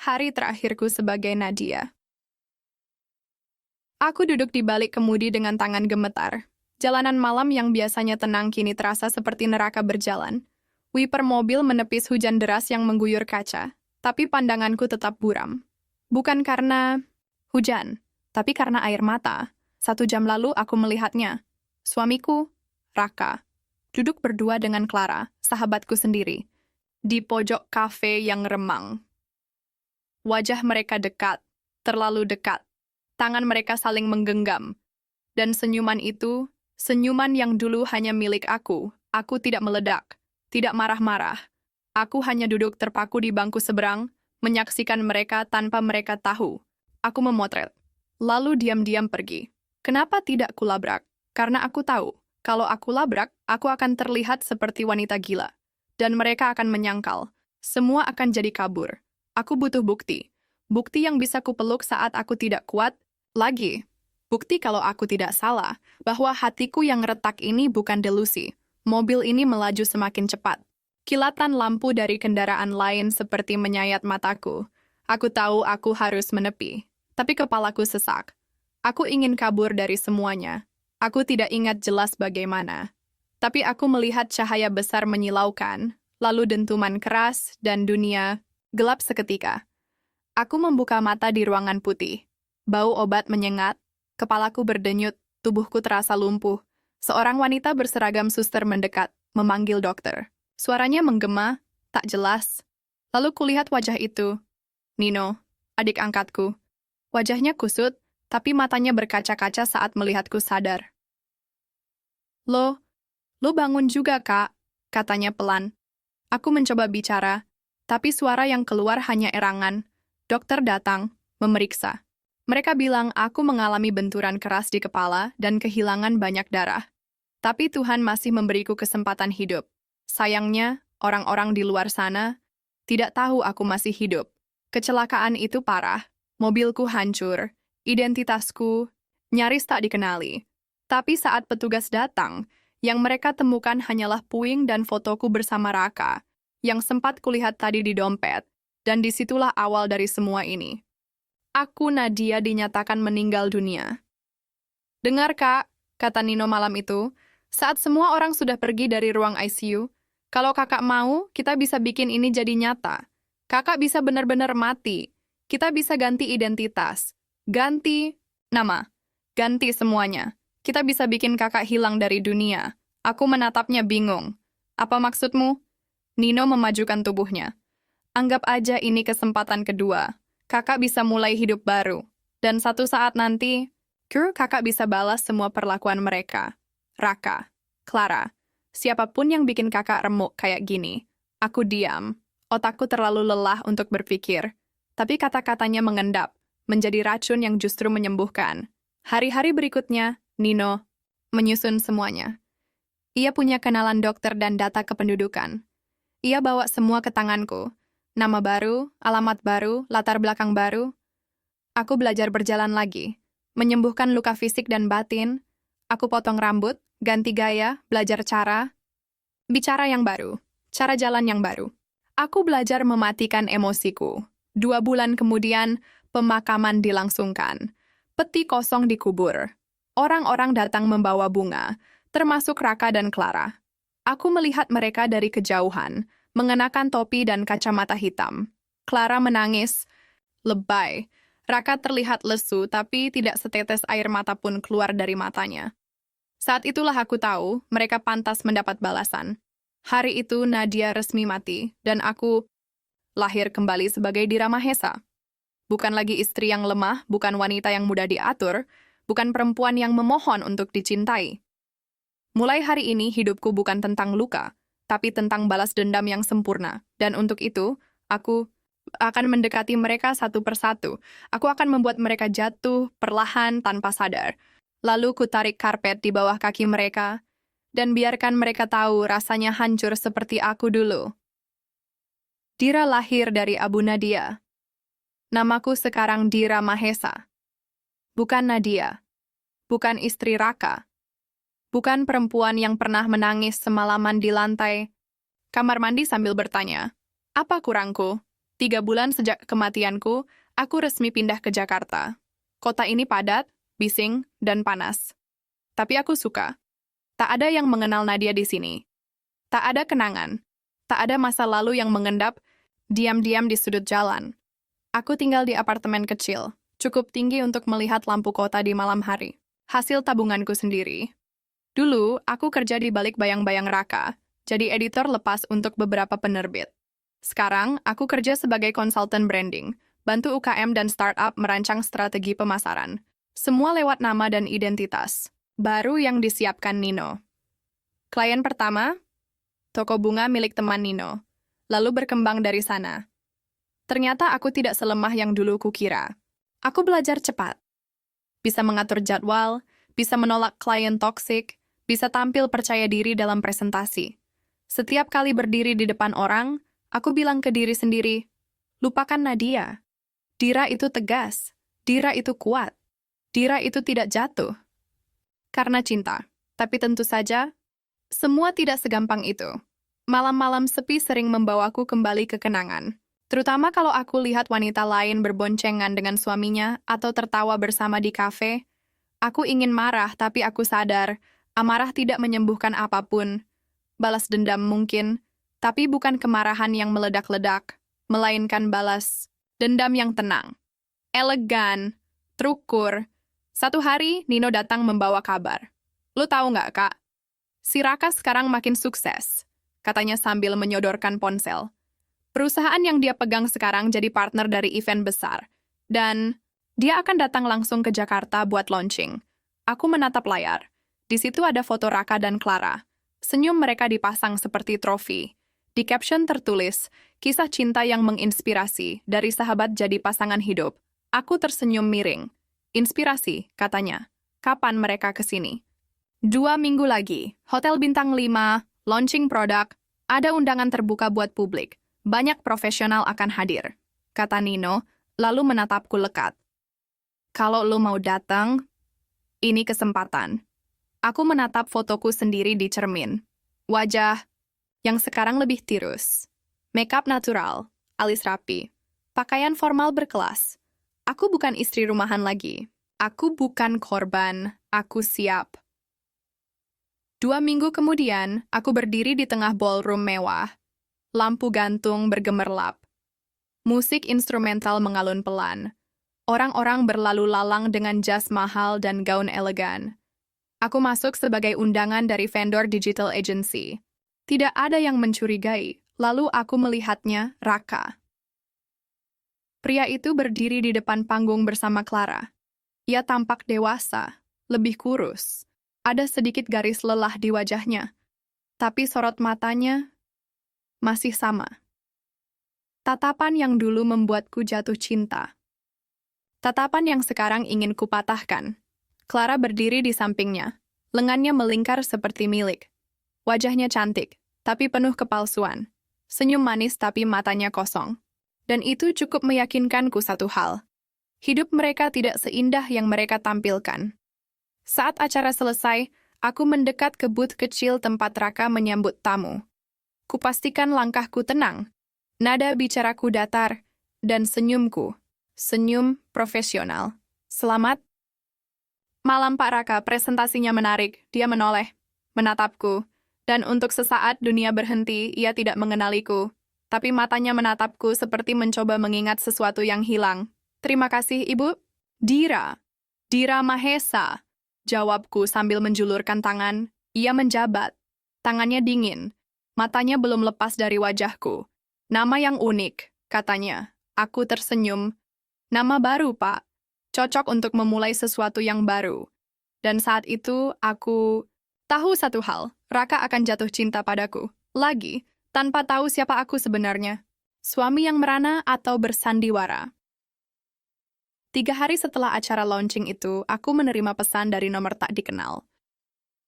Hari terakhirku sebagai Nadia. Aku duduk di balik kemudi dengan tangan gemetar. Jalanan malam yang biasanya tenang kini terasa seperti neraka berjalan. Wiper mobil menepis hujan deras yang mengguyur kaca, tapi pandanganku tetap buram. Bukan karena hujan, tapi karena air mata. 1 jam lalu aku melihatnya. Suamiku, Raka, duduk berdua dengan Clara, sahabatku sendiri, di pojok kafe yang remang. Wajah mereka dekat, terlalu dekat. Tangan mereka saling menggenggam. Dan senyuman itu, senyuman yang dulu hanya milik aku tidak meledak, tidak marah-marah. Aku hanya duduk terpaku di bangku seberang, menyaksikan mereka tanpa mereka tahu. Aku memotret, lalu diam-diam pergi. Kenapa tidak kulabrak? Karena aku tahu, kalau aku labrak, aku akan terlihat seperti wanita gila. Dan mereka akan menyangkal. Semua akan jadi kabur. Aku butuh bukti. Bukti yang bisa kupeluk saat aku tidak kuat lagi. Bukti kalau aku tidak salah, bahwa hatiku yang retak ini bukan delusi. Mobil ini melaju semakin cepat. Kilatan lampu dari kendaraan lain seperti menyayat mataku. Aku tahu aku harus menepi. Tapi kepalaku sesak. Aku ingin kabur dari semuanya. Aku tidak ingat jelas bagaimana. Tapi aku melihat cahaya besar menyilaukan, lalu dentuman keras, dan dunia gelap seketika. Aku membuka mata di ruangan putih. Bau obat menyengat, kepalaku berdenyut, tubuhku terasa lumpuh. Seorang wanita berseragam suster mendekat, memanggil dokter. Suaranya menggema, tak jelas. Lalu kulihat wajah itu. Nino, adik angkatku. Wajahnya kusut, tapi matanya berkaca-kaca saat melihatku sadar. Lo bangun juga, Kak, katanya pelan. Aku mencoba bicara, tapi suara yang keluar hanya erangan. Dokter datang, memeriksa. Mereka bilang aku mengalami benturan keras di kepala dan kehilangan banyak darah. Tapi Tuhan masih memberiku kesempatan hidup. Sayangnya, orang-orang di luar sana tidak tahu aku masih hidup. Kecelakaan itu parah. Mobilku hancur. Identitasku nyaris tak dikenali. Tapi saat petugas datang, yang mereka temukan hanyalah puing dan fotoku bersama Raka, yang sempat kulihat tadi di dompet. Dan disitulah awal dari semua ini. Aku, Nadia, dinyatakan meninggal dunia. Dengar, Kak, kata Nino malam itu, saat semua orang sudah pergi dari ruang ICU, kalau kakak mau, kita bisa bikin ini jadi nyata. Kakak bisa benar-benar mati. Kita bisa ganti identitas. Ganti nama. Ganti semuanya. Kita bisa bikin kakak hilang dari dunia. Aku menatapnya bingung. Apa maksudmu? Nino memajukan tubuhnya. Anggap aja ini kesempatan kedua. Kakak bisa mulai hidup baru. Dan satu saat nanti, kakak bisa balas semua perlakuan mereka. Raka, Clara, siapapun yang bikin kakak remuk kayak gini. Aku diam. Otakku terlalu lelah untuk berpikir. Tapi kata-katanya mengendap, menjadi racun yang justru menyembuhkan. Hari-hari berikutnya, Nino menyusun semuanya. Ia punya kenalan dokter dan data kependudukan. Ia bawa semua ke tanganku. Nama baru, alamat baru, latar belakang baru. Aku belajar berjalan lagi, menyembuhkan luka fisik dan batin. Aku potong rambut, ganti gaya, belajar cara. Bicara yang baru, cara jalan yang baru. Aku belajar mematikan emosiku. 2 bulan kemudian, pemakaman dilangsungkan. Peti kosong dikubur. Orang-orang datang membawa bunga, termasuk Raka dan Clara. Aku melihat mereka dari kejauhan, mengenakan topi dan kacamata hitam. Clara menangis, lebay. Raka terlihat lesu, tapi tidak setetes air mata pun keluar dari matanya. Saat itulah aku tahu, mereka pantas mendapat balasan. Hari itu Nadia resmi mati, dan aku lahir kembali sebagai Dira Mahesa. Bukan lagi istri yang lemah, bukan wanita yang mudah diatur, bukan perempuan yang memohon untuk dicintai. Mulai hari ini, hidupku bukan tentang luka, tapi tentang balas dendam yang sempurna. Dan untuk itu, aku akan mendekati mereka satu persatu. Aku akan membuat mereka jatuh perlahan tanpa sadar. Lalu ku tarik karpet di bawah kaki mereka, dan biarkan mereka tahu rasanya hancur seperti aku dulu. Dira lahir dari Abu Nadia. Namaku sekarang Dira Mahesa. Bukan Nadia. Bukan istri Raka. Bukan perempuan yang pernah menangis semalaman di lantai kamar mandi sambil bertanya, apa kurangku? 3 bulan sejak kematianku, aku resmi pindah ke Jakarta. Kota ini padat, bising, dan panas. Tapi aku suka. Tak ada yang mengenal Nadia di sini. Tak ada kenangan. Tak ada masa lalu yang mengendap, diam-diam di sudut jalan. Aku tinggal di apartemen kecil, cukup tinggi untuk melihat lampu kota di malam hari. Hasil tabunganku sendiri. Dulu, aku kerja di balik bayang-bayang Raka, jadi editor lepas untuk beberapa penerbit. Sekarang, aku kerja sebagai konsultan branding, bantu UKM dan startup merancang strategi pemasaran. Semua lewat nama dan identitas. Baru yang disiapkan Nino. Klien pertama, toko bunga milik teman Nino. Lalu berkembang dari sana. Ternyata aku tidak selemah yang dulu kukira. Aku belajar cepat. Bisa mengatur jadwal, bisa menolak klien toksik, bisa tampil percaya diri dalam presentasi. Setiap kali berdiri di depan orang, aku bilang ke diri sendiri, lupakan Nadia. Dira itu tegas, Dira itu kuat, Dira itu tidak jatuh. Karena cinta. Tapi tentu saja, semua tidak segampang itu. Malam-malam sepi sering membawaku kembali ke kenangan. Terutama kalau aku lihat wanita lain berboncengan dengan suaminya atau tertawa bersama di kafe. Aku ingin marah, tapi aku sadar, amarah tidak menyembuhkan apapun. Balas dendam mungkin, tapi bukan kemarahan yang meledak-ledak, melainkan balas dendam yang tenang. Elegan, terukur. Satu hari, Nino datang membawa kabar. Lu tahu nggak, Kak? Si Raka sekarang makin sukses, katanya sambil menyodorkan ponsel. Perusahaan yang dia pegang sekarang jadi partner dari event besar. Dan dia akan datang langsung ke Jakarta buat launching. Aku menatap layar. Di situ ada foto Raka dan Clara. Senyum mereka dipasang seperti trofi. Di caption tertulis, kisah cinta yang menginspirasi, dari sahabat jadi pasangan hidup. Aku tersenyum miring. Inspirasi, katanya. Kapan mereka kesini? 2 minggu lagi, Hotel Bintang 5, launching produk, ada undangan terbuka buat publik. Banyak profesional akan hadir, kata Nino, lalu menatapku lekat. Kalau lu mau datang, ini kesempatan. Aku menatap fotoku sendiri di cermin. Wajah yang sekarang lebih tirus. Makeup natural, alis rapi. Pakaian formal berkelas. Aku bukan istri rumahan lagi. Aku bukan korban, aku siap. 2 minggu kemudian, aku berdiri di tengah ballroom mewah. Lampu gantung bergemerlap. Musik instrumental mengalun pelan. Orang-orang berlalu lalang dengan jas mahal dan gaun elegan. Aku masuk sebagai undangan dari vendor digital agency. Tidak ada yang mencurigai, lalu aku melihatnya, Raka. Pria itu berdiri di depan panggung bersama Clara. Ia tampak dewasa, lebih kurus. Ada sedikit garis lelah di wajahnya. Tapi sorot matanya masih sama. Tatapan yang dulu membuatku jatuh cinta. Tatapan yang sekarang ingin kupatahkan. Clara berdiri di sampingnya. Lengannya melingkar seperti milik. Wajahnya cantik, tapi penuh kepalsuan. Senyum manis tapi matanya kosong. Dan itu cukup meyakinkanku satu hal. Hidup mereka tidak seindah yang mereka tampilkan. Saat acara selesai, aku mendekat ke booth kecil tempat Raka menyambut tamu. Kupastikan langkahku tenang, nada bicaraku datar, dan senyumku, senyum profesional. Selamat. Malam Pak Raka, presentasinya menarik. Dia menoleh, menatapku, dan untuk sesaat dunia berhenti, ia tidak mengenaliku. Tapi matanya menatapku seperti mencoba mengingat sesuatu yang hilang. Terima kasih, Ibu. Dira. Dira Mahesa. Jawabku sambil menjulurkan tangan. Ia menjabat. Tangannya dingin. Matanya belum lepas dari wajahku. Nama yang unik, katanya. Aku tersenyum. Nama baru, Pak. Cocok untuk memulai sesuatu yang baru. Dan saat itu, aku tahu satu hal. Raka akan jatuh cinta padaku. Lagi, tanpa tahu siapa aku sebenarnya. Suami yang merana atau bersandiwara. 3 hari setelah acara launching itu, aku menerima pesan dari nomor tak dikenal.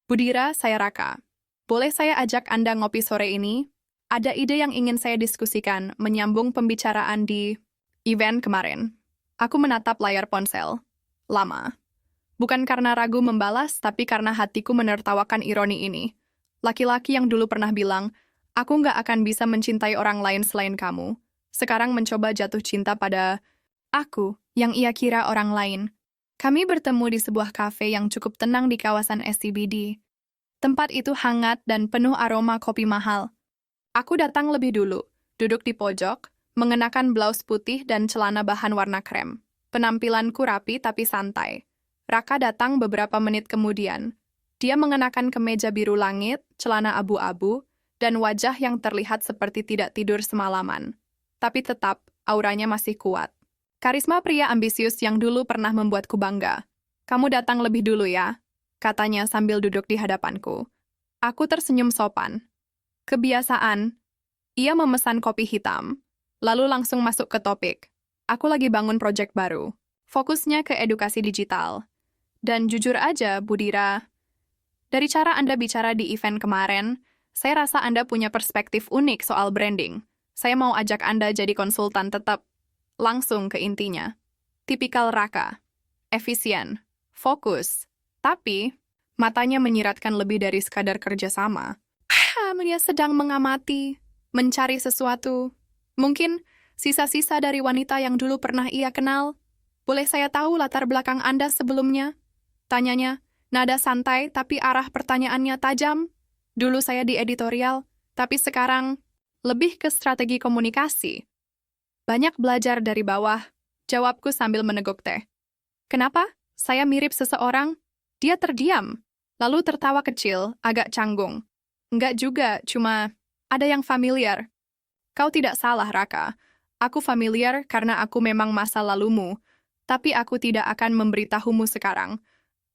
Budira, saya Raka. Boleh saya ajak Anda ngopi sore ini? Ada ide yang ingin saya diskusikan, menyambung pembicaraan di event kemarin. Aku menatap layar ponsel. Lama. Bukan karena ragu membalas, tapi karena hatiku menertawakan ironi ini. Laki-laki yang dulu pernah bilang, aku nggak akan bisa mencintai orang lain selain kamu. sekarang mencoba jatuh cinta pada aku yang ia kira orang lain. Kami bertemu di sebuah kafe yang cukup tenang di kawasan SCBD. Tempat itu hangat dan penuh aroma kopi mahal. Aku datang lebih dulu, duduk di pojok, mengenakan blus putih dan celana bahan warna krem. Penampilanku rapi tapi santai. Raka datang beberapa menit kemudian. Dia mengenakan kemeja biru langit, celana abu-abu, dan wajah yang terlihat seperti tidak tidur semalaman. Tapi tetap, auranya masih kuat. Karisma pria ambisius yang dulu pernah membuatku bangga. Kamu datang lebih dulu ya, katanya sambil duduk di hadapanku. Aku tersenyum sopan. Kebiasaan, ia memesan kopi hitam, lalu langsung masuk ke topik. Aku lagi bangun proyek baru, fokusnya ke edukasi digital. Dan jujur aja, Budira, dari cara Anda bicara di event kemarin, saya rasa Anda punya perspektif unik soal branding. Saya mau ajak Anda jadi konsultan tetap. Langsung ke intinya. Tipikal Raka. Efisien. Fokus. Tapi, matanya menyiratkan lebih dari sekadar kerjasama. Dia sedang mengamati, mencari sesuatu. Mungkin sisa-sisa dari wanita yang dulu pernah ia kenal. Boleh saya tahu latar belakang Anda sebelumnya? Tanyanya, nada santai tapi arah pertanyaannya tajam. Dulu saya di editorial, tapi sekarang lebih ke strategi komunikasi. Banyak belajar dari bawah, jawabku sambil meneguk teh. Kenapa? Saya mirip seseorang? Dia terdiam, lalu tertawa kecil, agak canggung. Enggak juga, cuma ada yang familiar. Kau tidak salah, Raka. Aku familiar karena aku memang masa lalumu, tapi aku tidak akan memberitahumu sekarang.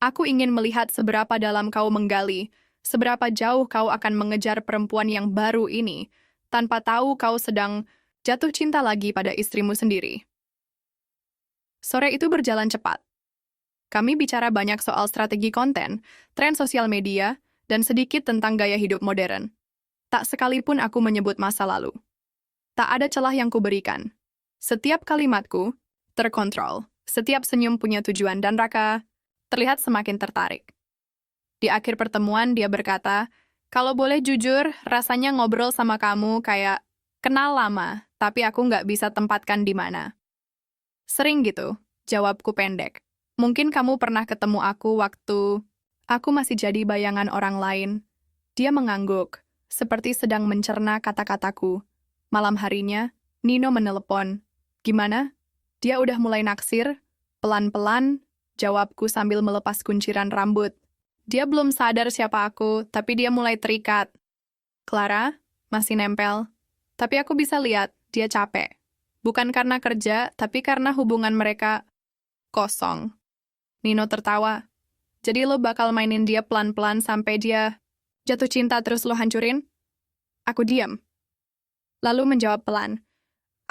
Aku ingin melihat seberapa dalam kau menggali, seberapa jauh kau akan mengejar perempuan yang baru ini, tanpa tahu kau sedang jatuh cinta lagi pada istrimu sendiri. Sore itu berjalan cepat. Kami bicara banyak soal strategi konten, tren sosial media, dan sedikit tentang gaya hidup modern. Tak sekalipun aku menyebut masa lalu. Tak ada celah yang kuberikan. Setiap kalimatku terkontrol. Setiap senyum punya tujuan dan Raka terlihat semakin tertarik. Di akhir pertemuan dia berkata, kalau boleh jujur, rasanya ngobrol sama kamu kayak kenal lama, tapi aku nggak bisa tempatkan di mana. Sering gitu, jawabku pendek. Mungkin kamu pernah ketemu aku waktu aku masih jadi bayangan orang lain. Dia mengangguk, seperti sedang mencerna kata-kataku. Malam harinya, Nino menelepon. Gimana? Dia udah mulai naksir? Pelan-pelan, jawabku sambil melepas kunciran rambut. Dia belum sadar siapa aku, tapi dia mulai terikat. Clara, masih nempel. Tapi aku bisa lihat, dia capek. Bukan karena kerja, tapi karena hubungan mereka kosong. Nino tertawa. Jadi lo bakal mainin dia pelan-pelan sampai dia jatuh cinta terus lo hancurin? Aku diam. Lalu menjawab pelan.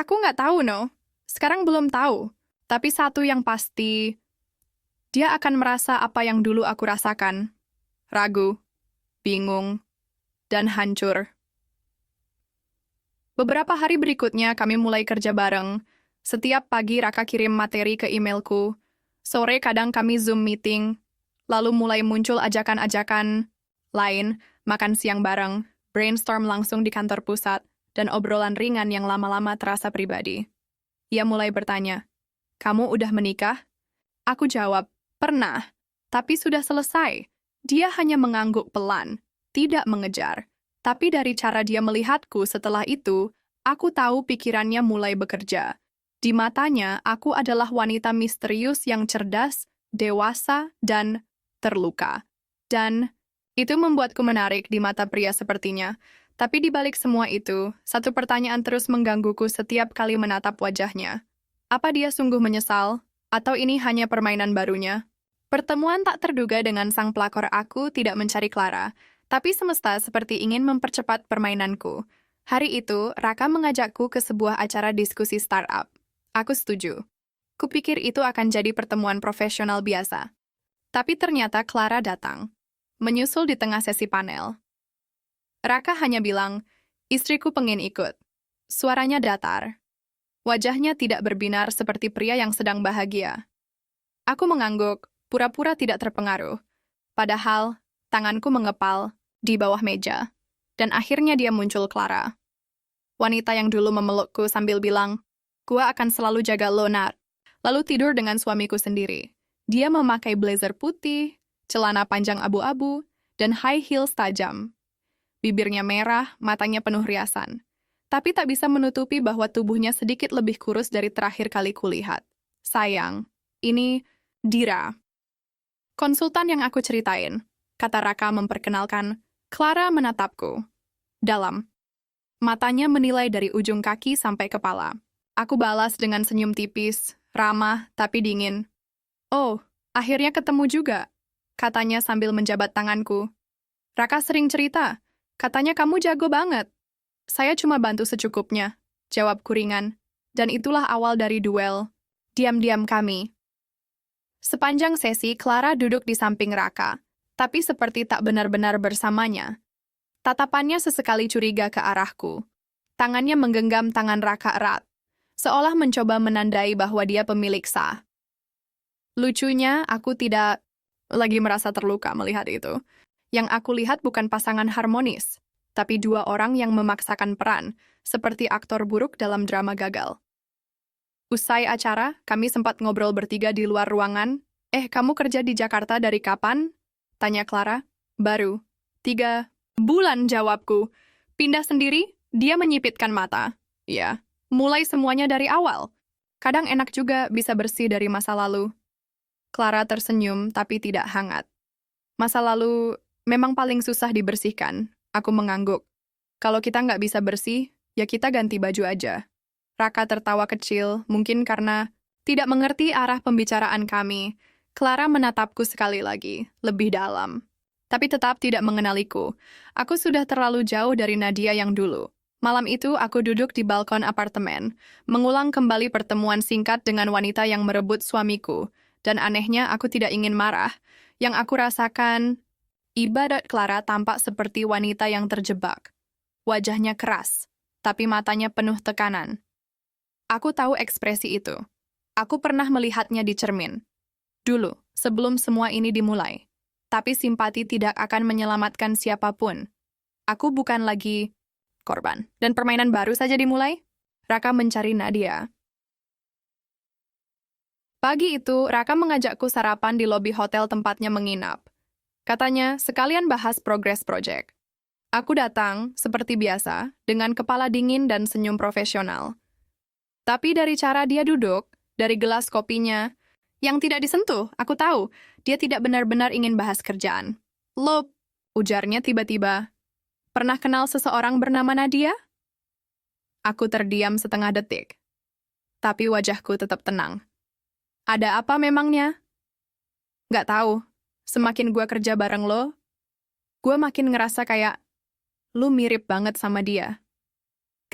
Aku nggak tahu, no. Sekarang belum tahu. Tapi satu yang pasti, dia akan merasa apa yang dulu aku rasakan. Ragu, bingung, dan hancur. Beberapa hari berikutnya kami mulai kerja bareng. Setiap pagi Raka kirim materi ke emailku. Sore kadang kami Zoom meeting. Lalu mulai muncul ajakan-ajakan lain, makan siang bareng, brainstorm langsung di kantor pusat, dan obrolan ringan yang lama-lama terasa pribadi. Ia mulai bertanya, kamu udah menikah? Aku jawab, pernah, tapi sudah selesai. Dia hanya mengangguk pelan, tidak mengejar. Tapi dari cara dia melihatku setelah itu, aku tahu pikirannya mulai bekerja. Di matanya, aku adalah wanita misterius yang cerdas, dewasa, dan terluka. Dan itu membuatku menarik di mata pria sepertinya. Tapi di balik semua itu, satu pertanyaan terus menggangguku setiap kali menatap wajahnya. Apa dia sungguh menyesal? Atau ini hanya permainan barunya? Pertemuan tak terduga dengan sang pelakor aku tidak mencari Clara, tapi semesta seperti ingin mempercepat permainanku. Hari itu, Raka mengajakku ke sebuah acara diskusi startup. Aku setuju. Kupikir itu akan jadi pertemuan profesional biasa. Tapi ternyata Clara datang, menyusul di tengah sesi panel. Raka hanya bilang, istriku pengen ikut. Suaranya datar. Wajahnya tidak berbinar seperti pria yang sedang bahagia. Aku mengangguk, pura-pura tidak terpengaruh. Padahal, tanganku mengepal di bawah meja. Dan akhirnya dia muncul Clara. Wanita yang dulu memelukku sambil bilang, "Gua akan selalu jaga lo, Nat." Lalu tidur dengan suamiku sendiri. Dia memakai blazer putih, celana panjang abu-abu, dan high heels tajam. Bibirnya merah, matanya penuh riasan. Tapi tak bisa menutupi bahwa tubuhnya sedikit lebih kurus dari terakhir kali kulihat. Sayang, ini Dira. Konsultan yang aku ceritain, kata Raka memperkenalkan. Clara menatapku. Dalam. Matanya menilai dari ujung kaki sampai kepala. Aku balas dengan senyum tipis, ramah tapi dingin. Oh, akhirnya ketemu juga, katanya sambil menjabat tanganku. Raka sering cerita, katanya kamu jago banget. Saya cuma bantu secukupnya, jawabku ringan. Dan itulah awal dari duel. Diam-diam kami. Sepanjang sesi, Clara duduk di samping Raka, tapi seperti tak benar-benar bersamanya. Tatapannya sesekali curiga ke arahku. Tangannya menggenggam tangan Raka erat, seolah mencoba menandai bahwa dia pemilik sah. Lucunya, aku tidak lagi merasa terluka melihat itu. Yang aku lihat bukan pasangan harmonis, tapi dua orang yang memaksakan peran, seperti aktor buruk dalam drama gagal. Usai acara, kami sempat ngobrol bertiga di luar ruangan. Kamu kerja di Jakarta dari kapan? Tanya Clara. Baru. 3 bulan, jawabku. Pindah sendiri? Dia menyipitkan mata. Ya, mulai semuanya dari awal. Kadang enak juga bisa bersih dari masa lalu. Clara tersenyum tapi tidak hangat. Masa lalu memang paling susah dibersihkan. Aku mengangguk. Kalau kita nggak bisa bersih, ya kita ganti baju aja. Raka tertawa kecil, mungkin karena tidak mengerti arah pembicaraan kami. Clara menatapku sekali lagi, lebih dalam. Tapi tetap tidak mengenaliku. Aku sudah terlalu jauh dari Nadia yang dulu. Malam itu aku duduk di balkon apartemen, mengulang kembali pertemuan singkat dengan wanita yang merebut suamiku. Dan anehnya aku tidak ingin marah. Yang aku rasakan, ibadat Clara tampak seperti wanita yang terjebak. Wajahnya keras, tapi matanya penuh tekanan. Aku tahu ekspresi itu. Aku pernah melihatnya di cermin. Dulu, sebelum semua ini dimulai. Tapi simpati tidak akan menyelamatkan siapapun. Aku bukan lagi korban. Dan permainan baru saja dimulai. Raka mencari Nadia. Pagi itu, Raka mengajakku sarapan di lobi hotel tempatnya menginap. Katanya, sekalian bahas progres proyek. Aku datang, seperti biasa, dengan kepala dingin dan senyum profesional. Tapi dari cara dia duduk, dari gelas kopinya, yang tidak disentuh, aku tahu, dia tidak benar-benar ingin bahas kerjaan. Loh, ujarnya tiba-tiba. Pernah kenal seseorang bernama Nadia? Aku terdiam setengah detik. Tapi wajahku tetap tenang. Ada apa memangnya? Nggak tahu. Semakin gua kerja bareng lo, gua makin ngerasa kayak lu mirip banget sama dia.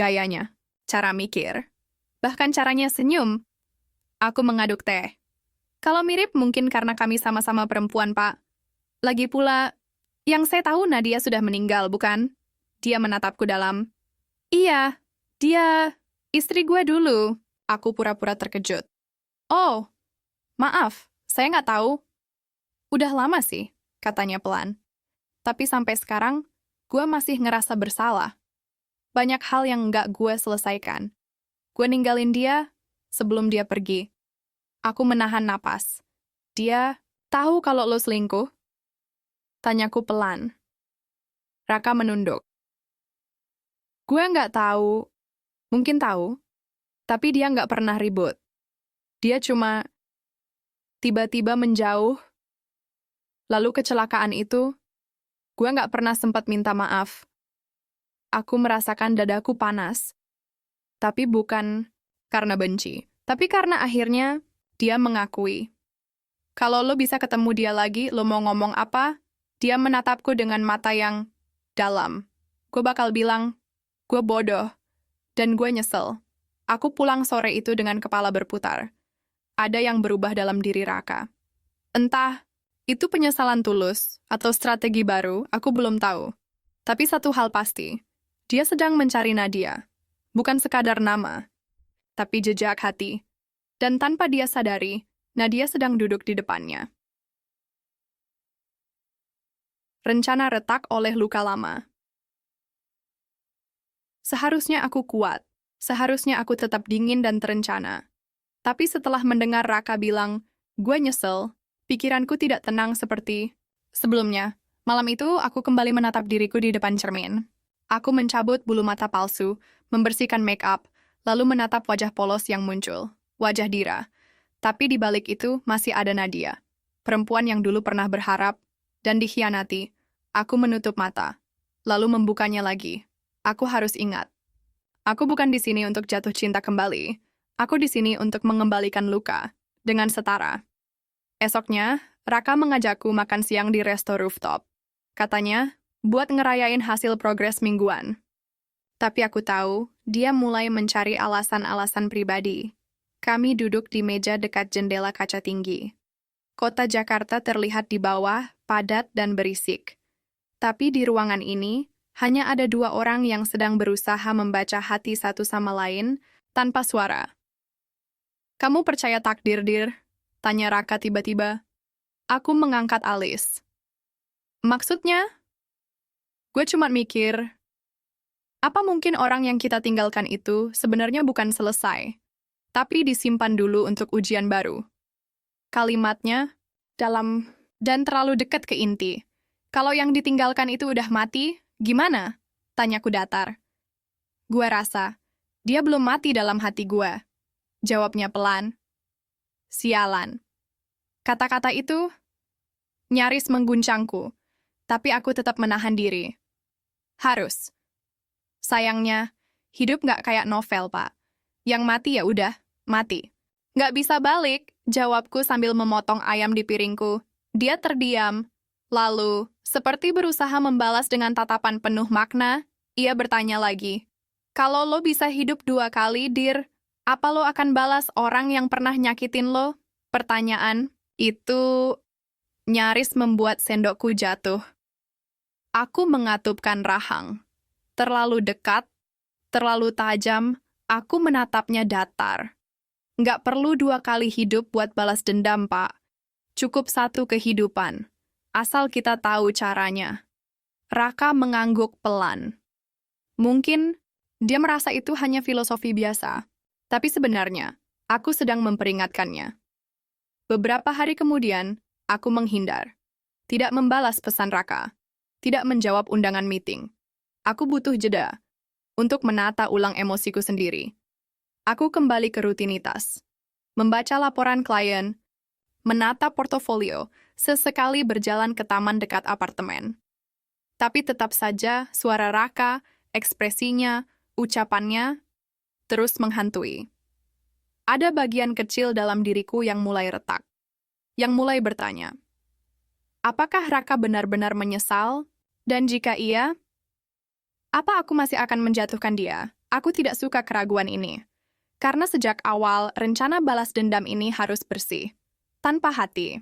Gayanya, cara mikir, bahkan caranya senyum. Aku mengaduk teh. Kalau mirip mungkin karena kami sama-sama perempuan, Pak. Lagi pula, yang saya tahu Nadia sudah meninggal, bukan? Dia menatapku dalam. Iya, dia istri gue dulu. Aku pura-pura terkejut. Oh, maaf, saya nggak tahu. Udah lama sih, katanya pelan. Tapi sampai sekarang, gue masih ngerasa bersalah. Banyak hal yang nggak gue selesaikan. Gue ninggalin dia sebelum dia pergi. Aku menahan napas. Dia tahu kalau lo selingkuh? Tanyaku pelan. Raka menunduk. Gue nggak tahu. Mungkin tahu. Tapi dia nggak pernah ribut. Dia cuma tiba-tiba menjauh. Lalu kecelakaan itu, gue nggak pernah sempat minta maaf. Aku merasakan dadaku panas. Tapi bukan karena benci. Tapi karena akhirnya dia mengakui. Kalau lo bisa ketemu dia lagi, lo mau ngomong apa? Dia menatapku dengan mata yang dalam. Gue bakal bilang, gue bodoh. Dan gue nyesel. Aku pulang sore itu dengan kepala berputar. Ada yang berubah dalam diri Raka. Entah, itu penyesalan tulus atau strategi baru, aku belum tahu. Tapi satu hal pasti, dia sedang mencari Nadia. Bukan sekadar nama, tapi jejak hati. Dan tanpa dia sadari, Nadia sedang duduk di depannya. Rencana retak oleh luka lama. Seharusnya aku kuat. Seharusnya aku tetap dingin dan terencana. Tapi setelah mendengar Raka bilang, gue nyesel, pikiranku tidak tenang seperti sebelumnya. Malam itu, aku kembali menatap diriku di depan cermin. Aku mencabut bulu mata palsu, membersihkan make up, lalu menatap wajah polos yang muncul. Wajah Dira. Tapi di balik itu masih ada Nadia. Perempuan yang dulu pernah berharap dan dikhianati. Aku menutup mata, lalu membukanya lagi. Aku harus ingat. Aku bukan di sini untuk jatuh cinta kembali. Aku di sini untuk mengembalikan luka dengan setara. Esoknya, Raka mengajakku makan siang di resto rooftop. Katanya, buat ngerayain hasil progres mingguan. Tapi aku tahu, dia mulai mencari alasan-alasan pribadi. Kami duduk di meja dekat jendela kaca tinggi. Kota Jakarta terlihat di bawah, padat dan berisik. Tapi di ruangan ini, hanya ada dua orang yang sedang berusaha membaca hati satu sama lain tanpa suara. Kamu percaya takdir, Dir? Tanya Raka tiba-tiba. Aku mengangkat alis. Maksudnya? Gue cuma mikir, apa mungkin orang yang kita tinggalkan itu sebenarnya bukan selesai, tapi disimpan dulu untuk ujian baru. Kalimatnya dalam dan terlalu dekat ke inti. Kalau yang ditinggalkan itu udah mati, gimana? Tanyaku datar. Gue rasa, dia belum mati dalam hati gue. Jawabnya pelan. Sialan. Kata-kata itu nyaris mengguncangku, tapi aku tetap menahan diri. Harus. Sayangnya, hidup nggak kayak novel, Pak. Yang mati ya udah, mati. Nggak bisa balik, jawabku sambil memotong ayam di piringku. Dia terdiam. Lalu, seperti berusaha membalas dengan tatapan penuh makna, ia bertanya lagi. Kalau lo bisa hidup 2 kali, Dir, apa lo akan balas orang yang pernah nyakitin lo? Pertanyaan itu nyaris membuat sendokku jatuh. Aku mengatupkan rahang. Terlalu dekat, terlalu tajam, aku menatapnya datar. Nggak perlu 2 kali hidup buat balas dendam, Pak. Cukup 1 kehidupan. Asal kita tahu caranya. Raka mengangguk pelan. Mungkin dia merasa itu hanya filosofi biasa. Tapi sebenarnya, aku sedang memperingatkannya. Beberapa hari kemudian, aku menghindar. Tidak membalas pesan Raka. Tidak menjawab undangan meeting. Aku butuh jeda untuk menata ulang emosiku sendiri. Aku kembali ke rutinitas. Membaca laporan klien, menata portofolio, sesekali berjalan ke taman dekat apartemen. Tapi tetap saja suara Raka, ekspresinya, ucapannya, terus menghantui. Ada bagian kecil dalam diriku yang mulai retak. Yang mulai bertanya, apakah Raka benar-benar menyesal? Dan jika iya, apa aku masih akan menjatuhkan dia? Aku tidak suka keraguan ini. Karena sejak awal, rencana balas dendam ini harus bersih. Tanpa hati.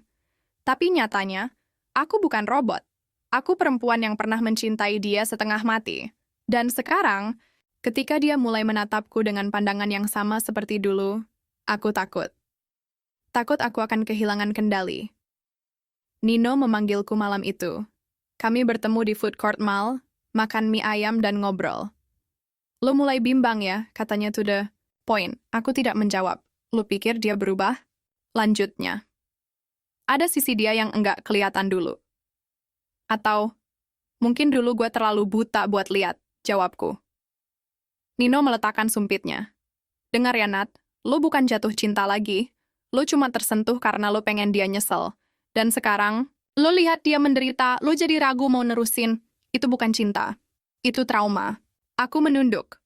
Tapi nyatanya, aku bukan robot. Aku perempuan yang pernah mencintai dia setengah mati. Dan sekarang, ketika dia mulai menatapku dengan pandangan yang sama seperti dulu, aku takut. Takut aku akan kehilangan kendali. Nino memanggilku malam itu. Kami bertemu di food court mall, makan mie ayam dan ngobrol. Lo mulai bimbang ya, katanya to the point. Aku tidak menjawab. Lo pikir dia berubah? Lanjutnya. Ada sisi dia yang enggak kelihatan dulu. Atau, mungkin dulu gue terlalu buta buat lihat, jawabku. Nino meletakkan sumpitnya. Dengar ya, Nat, lo bukan jatuh cinta lagi. Lo cuma tersentuh karena lo pengen dia nyesel. Dan sekarang, lo lihat dia menderita, lo jadi ragu mau nerusin. Itu bukan cinta. Itu trauma. Aku menunduk.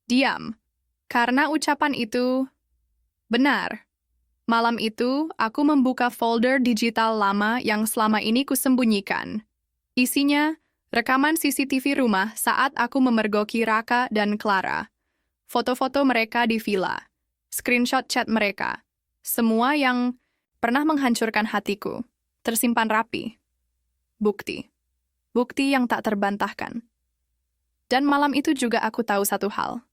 Diam. Karena ucapan itu benar. Malam itu, aku membuka folder digital lama yang selama ini kusembunyikan. Isinya, rekaman CCTV rumah saat aku memergoki Raka dan Clara. Foto-foto mereka di villa. Screenshot chat mereka. Semua yang pernah menghancurkan hatiku. Tersimpan rapi. Bukti. Bukti yang tak terbantahkan. Dan malam itu juga aku tahu satu hal.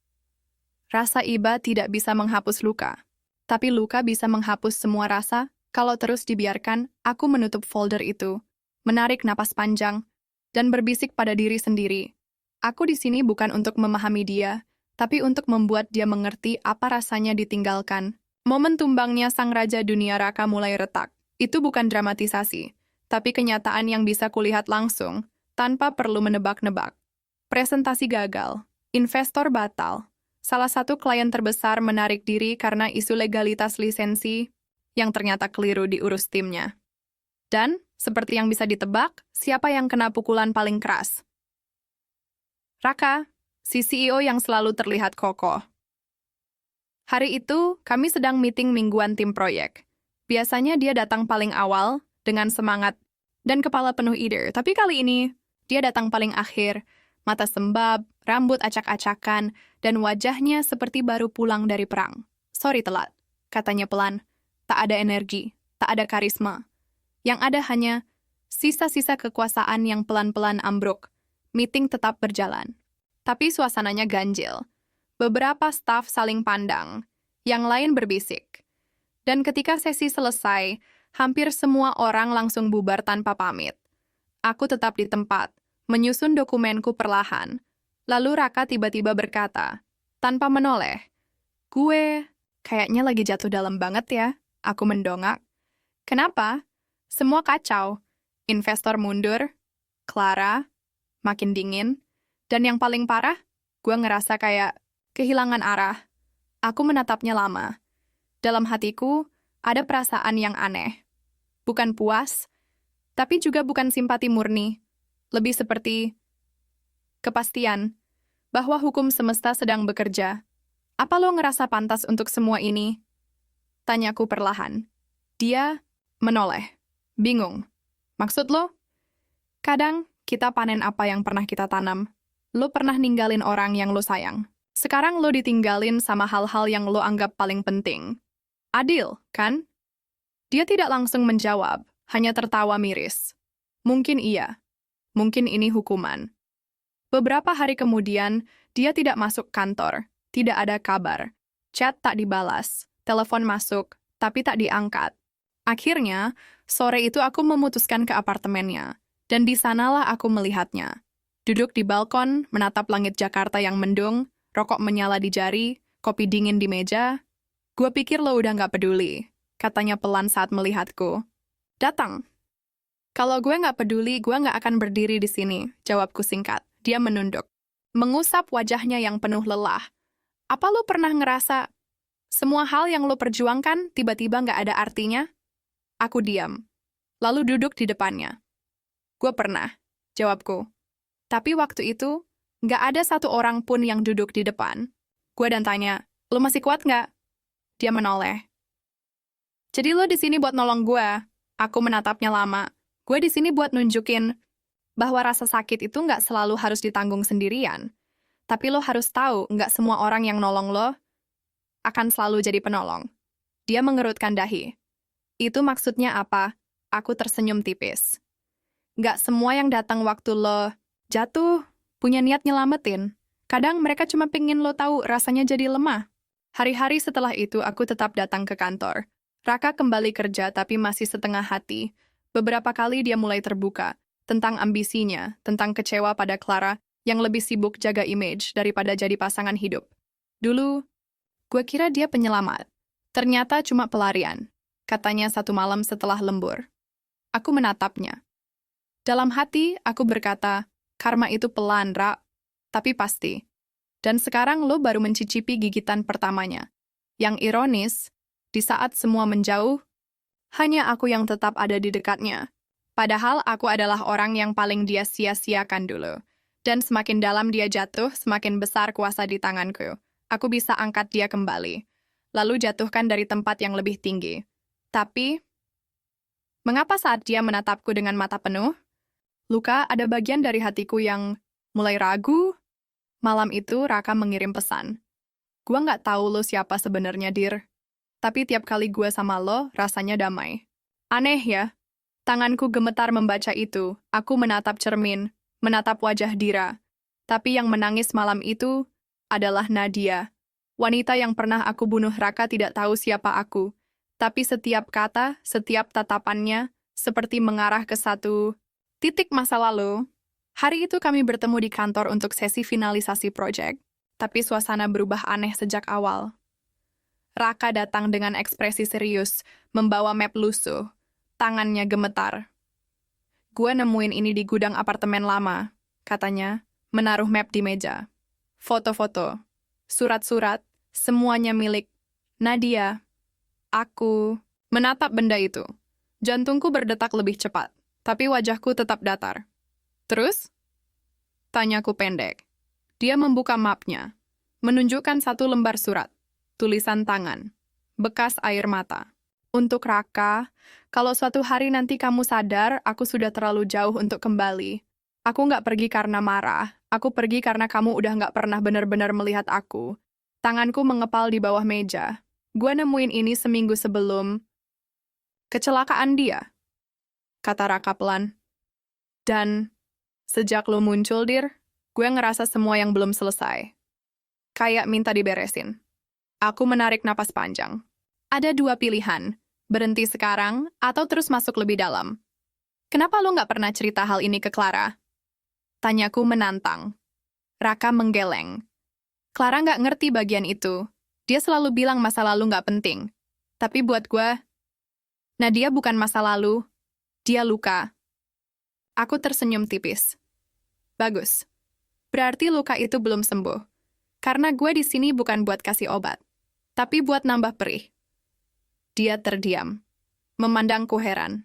Rasa iba tidak bisa menghapus luka. Tapi luka bisa menghapus semua rasa. Kalau terus dibiarkan, aku menutup folder itu. Menarik napas panjang, dan berbisik pada diri sendiri. Aku di sini bukan untuk memahami dia, tapi untuk membuat dia mengerti apa rasanya ditinggalkan. Momen tumbangnya sang raja dunia Raka mulai retak. Itu bukan dramatisasi, tapi kenyataan yang bisa kulihat langsung, tanpa perlu menebak-nebak. Presentasi gagal, investor batal, salah satu klien terbesar menarik diri karena isu legalitas lisensi yang ternyata keliru diurus timnya. Dan, seperti yang bisa ditebak, siapa yang kena pukulan paling keras? Raka, si CEO yang selalu terlihat kokoh. Hari itu, kami sedang meeting mingguan tim proyek. Biasanya dia datang paling awal, dengan semangat dan kepala penuh ide. Tapi kali ini, dia datang paling akhir, mata sembab, rambut acak-acakan, dan wajahnya seperti baru pulang dari perang. Sorry telat, katanya pelan. Tak ada energi, tak ada karisma. Yang ada hanya sisa-sisa kekuasaan yang pelan-pelan ambruk. Meeting tetap berjalan. Tapi suasananya ganjil. Beberapa staf saling pandang, yang lain berbisik. Dan ketika sesi selesai, hampir semua orang langsung bubar tanpa pamit. Aku tetap di tempat, menyusun dokumenku perlahan. Lalu Raka tiba-tiba berkata, tanpa menoleh, "Gue kayaknya lagi jatuh dalam banget ya." Aku mendongak. "Kenapa?" Semua kacau. Investor mundur, Clara makin dingin, dan yang paling parah, gue ngerasa kayak kehilangan arah. Aku menatapnya lama. Dalam hatiku, ada perasaan yang aneh. Bukan puas, tapi juga bukan simpati murni. Lebih seperti kepastian bahwa hukum semesta sedang bekerja. "Apa lo ngerasa pantas untuk semua ini?" Tanyaku perlahan. Dia menoleh. Bingung. "Maksud lo?" "Kadang kita panen apa yang pernah kita tanam. Lo pernah ninggalin orang yang lo sayang. Sekarang lo ditinggalin sama hal-hal yang lo anggap paling penting. Adil, kan?" Dia tidak langsung menjawab, hanya tertawa miris. Mungkin iya. Mungkin ini hukuman. Beberapa hari kemudian, dia tidak masuk kantor. Tidak ada kabar. Chat tak dibalas. Telepon masuk, tapi tak diangkat. Akhirnya, sore itu aku memutuskan ke apartemennya. Dan di sanalah aku melihatnya. Duduk di balkon, menatap langit Jakarta yang mendung, rokok menyala di jari, kopi dingin di meja. "Gue pikir lo udah nggak peduli," katanya pelan saat melihatku. "Datang." "Kalau gue nggak peduli, gue nggak akan berdiri di sini," jawabku singkat. Dia menunduk, mengusap wajahnya yang penuh lelah. "Apa lo pernah ngerasa semua hal yang lo perjuangkan tiba-tiba nggak ada artinya?" Aku diam, lalu duduk di depannya. "Gue pernah," jawabku. Tapi waktu itu, nggak ada satu orang pun yang duduk di depan. Gue dan tanya, "Lo masih kuat nggak?" Dia menoleh. "Jadi lo di sini buat nolong gue?" Aku menatapnya lama. "Gue di sini buat nunjukin bahwa rasa sakit itu nggak selalu harus ditanggung sendirian. Tapi lo harus tahu, nggak semua orang yang nolong lo akan selalu jadi penolong." Dia mengerutkan dahi. "Itu maksudnya apa?" Aku tersenyum tipis. "Nggak semua yang datang waktu lo jatuh punya niat nyelamatin. Kadang mereka cuma pengen lo tahu rasanya jadi lemah." Hari-hari setelah itu, aku tetap datang ke kantor. Raka kembali kerja tapi masih setengah hati. Beberapa kali dia mulai terbuka tentang ambisinya, tentang kecewa pada Clara yang lebih sibuk jaga image daripada jadi pasangan hidup. Dulu, gue kira dia penyelamat. Ternyata cuma pelarian, katanya satu malam setelah lembur. Aku menatapnya. Dalam hati, aku berkata, karma itu pelan, Ra, tapi pasti. Dan sekarang lo baru mencicipi gigitan pertamanya. Yang ironis, di saat semua menjauh, hanya aku yang tetap ada di dekatnya. Padahal aku adalah orang yang paling dia sia-siakan dulu. Dan semakin dalam dia jatuh, semakin besar kuasa di tanganku. Aku bisa angkat dia kembali, lalu jatuhkan dari tempat yang lebih tinggi. Tapi, mengapa saat dia menatapku dengan mata penuh? Luka, ada bagian dari hatiku yang mulai ragu. Malam itu, Raka mengirim pesan. "Gua nggak tahu lo siapa sebenarnya, Dir. Tapi tiap kali gue sama lo, rasanya damai." Aneh ya? Tanganku gemetar membaca itu. Aku menatap cermin, menatap wajah Dira. Tapi yang menangis malam itu adalah Nadia. Wanita yang pernah aku bunuh. Raka tidak tahu siapa aku. Tapi setiap kata, setiap tatapannya, seperti mengarah ke satu titik masa lalu. Hari itu kami bertemu di kantor untuk sesi finalisasi proyek, tapi suasana berubah aneh sejak awal. Raka datang dengan ekspresi serius, membawa map lusuh. Tangannya gemetar. Gue nemuin ini di gudang apartemen lama, katanya, menaruh map di meja. Foto-foto, surat-surat, semuanya milik Nadia. Aku menatap benda itu. Jantungku berdetak lebih cepat, tapi wajahku tetap datar. Terus? Tanyaku pendek. Dia membuka mapnya, menunjukkan satu lembar surat, tulisan tangan, bekas air mata. Untuk Raka, kalau suatu hari nanti kamu sadar aku sudah terlalu jauh untuk kembali. Aku nggak pergi karena marah, aku pergi karena kamu udah nggak pernah benar-benar melihat aku. Tanganku mengepal di bawah meja. Gue nemuin ini seminggu sebelum kecelakaan dia, kata Raka pelan. Dan sejak lo muncul, Dir, gue ngerasa semua yang belum selesai. Kayak minta diberesin. Aku menarik napas panjang. Ada dua pilihan, berhenti sekarang atau terus masuk lebih dalam. Kenapa lo nggak pernah cerita hal ini ke Clara? Tanyaku menantang. Raka menggeleng. Clara nggak ngerti bagian itu. Dia selalu bilang masa lalu nggak penting. Tapi buat gue, Nadia bukan masa lalu, dia luka. Aku tersenyum tipis. Bagus. Berarti luka itu belum sembuh. Karena gue di sini bukan buat kasih obat, tapi buat nambah perih. Dia terdiam, memandangku heran.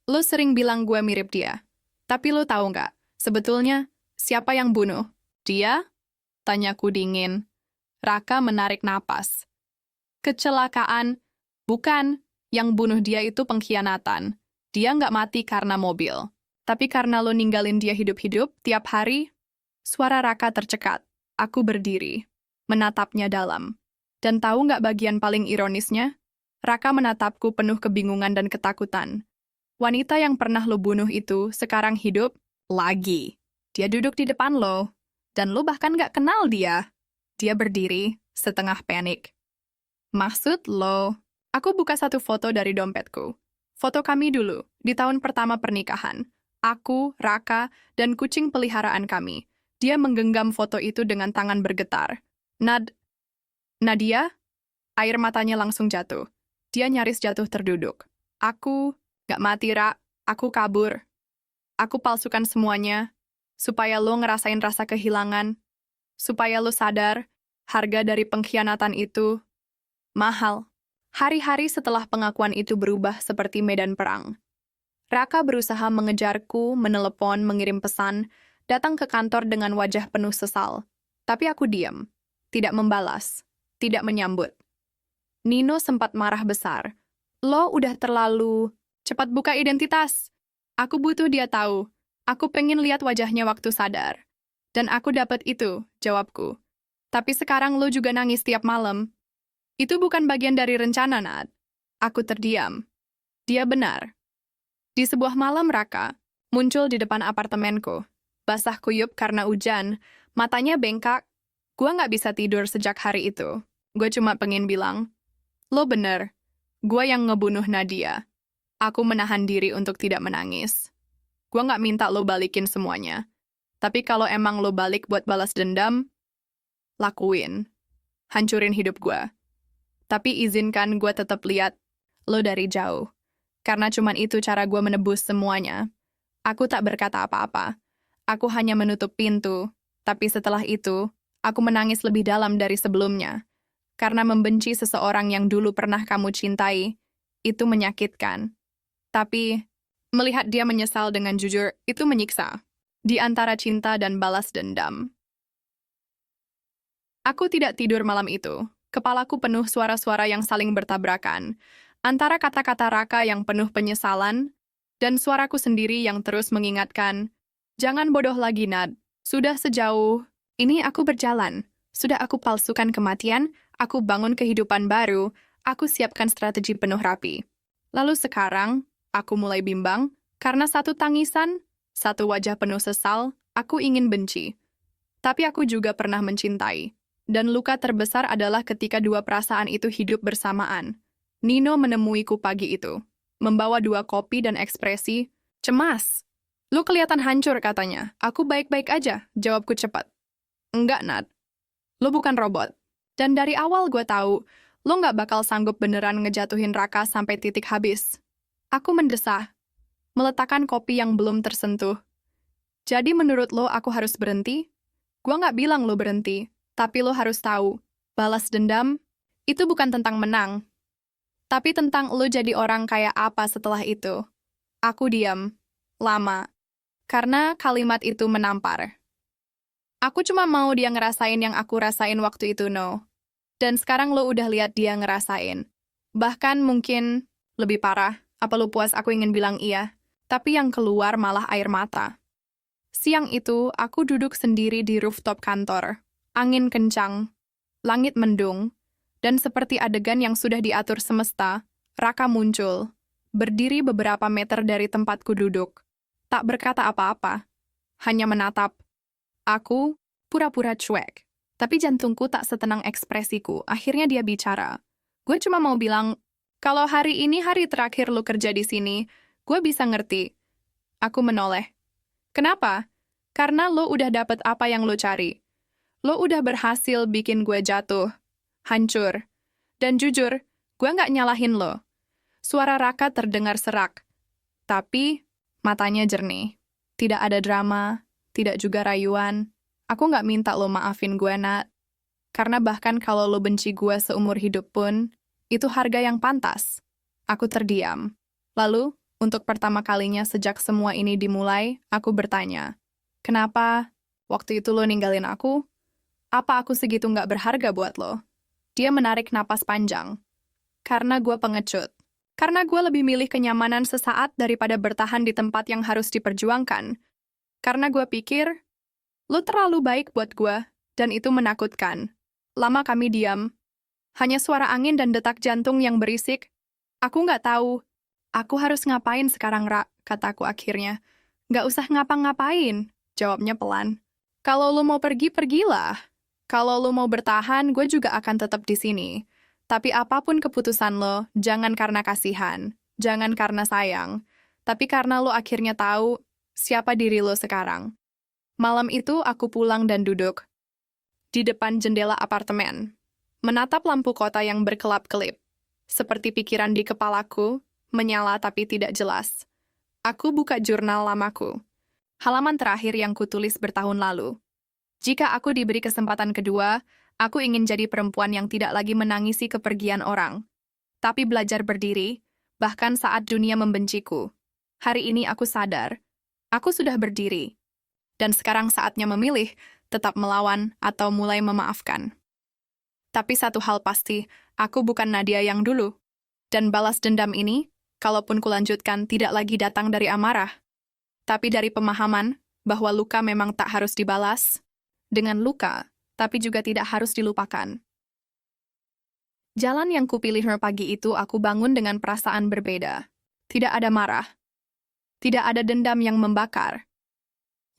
Lo sering bilang gue mirip dia, tapi lo tahu nggak, sebetulnya siapa yang bunuh? Dia? Tanyaku dingin. Raka menarik napas. Kecelakaan, bukan. Yang bunuh dia itu pengkhianatan. Dia nggak mati karena mobil. Tapi karena lo ninggalin dia hidup-hidup tiap hari. Suara Raka tercekat. Aku berdiri, menatapnya dalam. Dan tahu nggak bagian paling ironisnya? Raka menatapku penuh kebingungan dan ketakutan. Wanita yang pernah lo bunuh itu sekarang hidup lagi. Dia duduk di depan lo, dan lo bahkan nggak kenal dia. Dia berdiri, setengah panik. Maksud lo? Aku buka satu foto dari dompetku. Foto kami dulu, di tahun pertama pernikahan. Aku, Raka, dan kucing peliharaan kami. Dia menggenggam foto itu dengan tangan bergetar. Nadia? Air matanya langsung jatuh. Dia nyaris jatuh terduduk. Aku, gak mati, Ra. Aku kabur. Aku palsukan semuanya, supaya lo ngerasain rasa kehilangan. Supaya lo sadar, harga dari pengkhianatan itu mahal. Hari-hari setelah pengakuan itu berubah seperti medan perang. Raka berusaha mengejarku, menelepon, mengirim pesan, datang ke kantor dengan wajah penuh sesal. Tapi aku diam, tidak membalas, tidak menyambut. Nino sempat marah besar. Lo udah terlalu cepat buka identitas. Aku butuh dia tahu. Aku pengen lihat wajahnya waktu sadar. Dan aku dapat itu, jawabku. Tapi sekarang lo juga nangis tiap malam. Itu bukan bagian dari rencana, Nat. Aku terdiam. Dia benar. Di sebuah malam Raka muncul di depan apartemenku. Basah kuyup karena hujan, matanya bengkak. Gua nggak bisa tidur sejak hari itu. Gue cuma pengen bilang, lo bener. Gua yang ngebunuh Nadia. Aku menahan diri untuk tidak menangis. Gua nggak minta lo balikin semuanya. Tapi kalau emang lo balik buat balas dendam, lakuin. Hancurin hidup gua. Tapi izinkan gue tetap lihat lo dari jauh. Karena cuman itu cara gue menebus semuanya. Aku tak berkata apa-apa. Aku hanya menutup pintu. Tapi setelah itu, aku menangis lebih dalam dari sebelumnya. Karena membenci seseorang yang dulu pernah kamu cintai, itu menyakitkan. Tapi, melihat dia menyesal dengan jujur, itu menyiksa. Di antara cinta dan balas dendam. Aku tidak tidur malam itu. Kepalaku penuh suara-suara yang saling bertabrakan, antara kata-kata Raka yang penuh penyesalan, dan suaraku sendiri yang terus mengingatkan, jangan bodoh lagi, Nad. Sudah sejauh ini aku berjalan. Sudah aku palsukan kematian, aku bangun kehidupan baru, aku siapkan strategi penuh rapi. Lalu sekarang, aku mulai bimbang, karena satu tangisan, satu wajah penuh sesal, aku ingin benci. Tapi aku juga pernah mencintai. Dan luka terbesar adalah ketika dua perasaan itu hidup bersamaan. Nino menemuiku pagi itu, membawa 2 kopi dan ekspresi cemas. Lu kelihatan hancur katanya. Aku baik-baik aja, jawabku cepat. Enggak, Nat. Lu bukan robot. Dan dari awal gue tahu, lu nggak bakal sanggup beneran ngejatuhin Raka sampai titik habis. Aku mendesah, meletakkan kopi yang belum tersentuh. Jadi menurut lo aku harus berhenti? Gua nggak bilang lo berhenti, tapi lo harus tahu, balas dendam itu bukan tentang menang, tapi tentang lo jadi orang kayak apa setelah itu. Aku diam, lama, karena kalimat itu menampar. Aku cuma mau dia ngerasain yang aku rasain waktu itu, no. Dan sekarang lo udah lihat dia ngerasain. Bahkan mungkin lebih parah. Apa lo puas aku ingin bilang iya, tapi yang keluar malah air mata. Siang itu, aku duduk sendiri di rooftop kantor. Angin kencang, langit mendung, dan seperti adegan yang sudah diatur semesta, Raka muncul, berdiri beberapa meter dari tempatku duduk. Tak berkata apa-apa, hanya menatap. Aku pura-pura cuek, tapi jantungku tak setenang ekspresiku. Akhirnya dia bicara. Gue cuma mau bilang, kalau hari ini hari terakhir lu kerja di sini, gue bisa ngerti. Aku menoleh. Kenapa? Karena lo udah dapet apa yang lo cari. Lo udah berhasil bikin gue jatuh, hancur. Dan jujur, gue nggak nyalahin lo. Suara Raka terdengar serak. Tapi, matanya jernih. Tidak ada drama, tidak juga rayuan. Aku nggak minta lo maafin gue, Nat. Karena bahkan kalau lo benci gue seumur hidup pun, itu harga yang pantas. Aku terdiam. Lalu, untuk pertama kalinya sejak semua ini dimulai, aku bertanya, kenapa waktu itu lo ninggalin aku? Apa aku segitu nggak berharga buat lo? Dia menarik napas panjang. Karena gue pengecut. Karena gue lebih milih kenyamanan sesaat daripada bertahan di tempat yang harus diperjuangkan. Karena gue pikir, lo terlalu baik buat gue, dan itu menakutkan. Lama kami diam. Hanya suara angin dan detak jantung yang berisik. Aku nggak tahu. Aku harus ngapain sekarang, Ra? Kataku akhirnya. Nggak usah ngapa-ngapain, jawabnya pelan. Kalau lo mau pergi, pergilah. Kalau lo mau bertahan, gue juga akan tetap di sini. Tapi apapun keputusan lo, jangan karena kasihan, jangan karena sayang, tapi karena lo akhirnya tahu siapa diri lo sekarang. Malam itu aku pulang dan duduk di depan jendela apartemen, menatap lampu kota yang berkelap-kelip. Seperti pikiran di kepalaku, menyala tapi tidak jelas. Aku buka jurnal lamaku. Halaman terakhir yang kutulis bertahun lalu. Jika aku diberi kesempatan kedua, aku ingin jadi perempuan yang tidak lagi menangisi kepergian orang, tapi belajar berdiri, bahkan saat dunia membenciku. Hari ini aku sadar, aku sudah berdiri. Dan sekarang saatnya memilih, tetap melawan atau mulai memaafkan. Tapi satu hal pasti, aku bukan Nadia yang dulu. Dan balas dendam ini, kalaupun kulanjutkan, tidak lagi datang dari amarah. Tapi dari pemahaman bahwa luka memang tak harus dibalas. Dengan luka, tapi juga tidak harus dilupakan. Jalan yang kupilih pagi itu aku bangun dengan perasaan berbeda. Tidak ada marah. Tidak ada dendam yang membakar.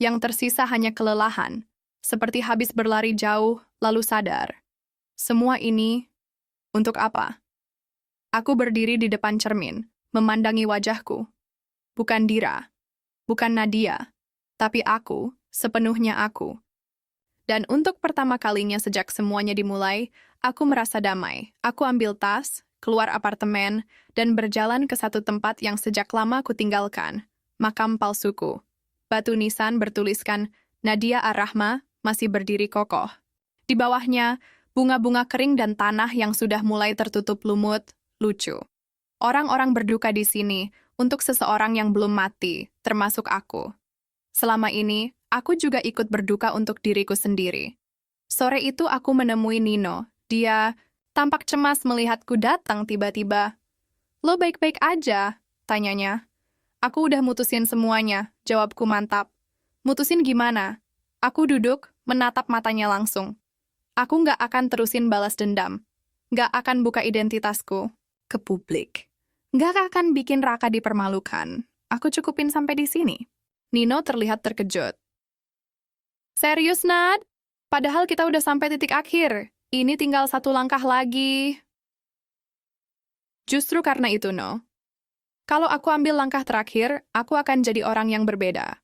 Yang tersisa hanya kelelahan, seperti habis berlari jauh, lalu sadar. Semua ini, untuk apa? Aku berdiri di depan cermin, memandangi wajahku. Bukan Dira, bukan Nadia, tapi aku, sepenuhnya aku. Dan untuk pertama kalinya sejak semuanya dimulai, aku merasa damai. Aku ambil tas, keluar apartemen, dan berjalan ke satu tempat yang sejak lama kutinggalkan, makam palsuku. Batu nisan bertuliskan, Nadia Ar-Rahma masih berdiri kokoh. Di bawahnya, bunga-bunga kering dan tanah yang sudah mulai tertutup lumut, lucu. Orang-orang berduka di sini untuk seseorang yang belum mati, termasuk aku. Selama ini, aku juga ikut berduka untuk diriku sendiri. Sore itu aku menemui Nino. Dia tampak cemas melihatku datang tiba-tiba. Lo baik-baik aja? Tanyanya. Aku udah mutusin semuanya, jawabku mantap. Mutusin gimana? Aku duduk, menatap matanya langsung. Aku nggak akan terusin balas dendam. Nggak akan buka identitasku ke publik. Nggak akan bikin Raka dipermalukan. Aku cukupin sampai di sini. Nino terlihat terkejut. Serius, Nad? Padahal kita udah sampai titik akhir. Ini tinggal satu langkah lagi. Justru karena itu, No. Kalau aku ambil langkah terakhir, aku akan jadi orang yang berbeda.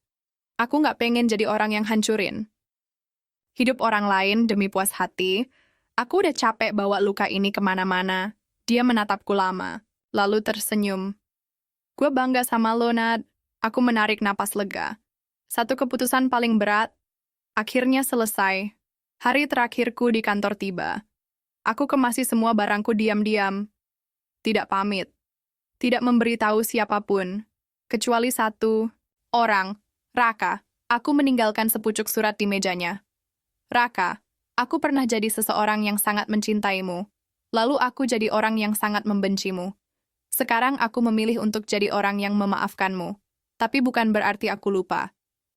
Aku nggak pengen jadi orang yang hancurin hidup orang lain demi puas hati. Aku udah capek bawa luka ini kemana-mana. Dia menatapku lama, lalu tersenyum. Gue bangga sama lo, Nad. Aku menarik napas lega. Satu keputusan paling berat, akhirnya selesai. Hari terakhirku di kantor tiba. Aku kemasi semua barangku diam-diam. Tidak pamit. Tidak memberitahu siapapun. Kecuali satu orang, Raka. Aku meninggalkan sepucuk surat di mejanya. Raka, aku pernah jadi seseorang yang sangat mencintaimu. Lalu aku jadi orang yang sangat membencimu. Sekarang aku memilih untuk jadi orang yang memaafkanmu. Tapi bukan berarti aku lupa.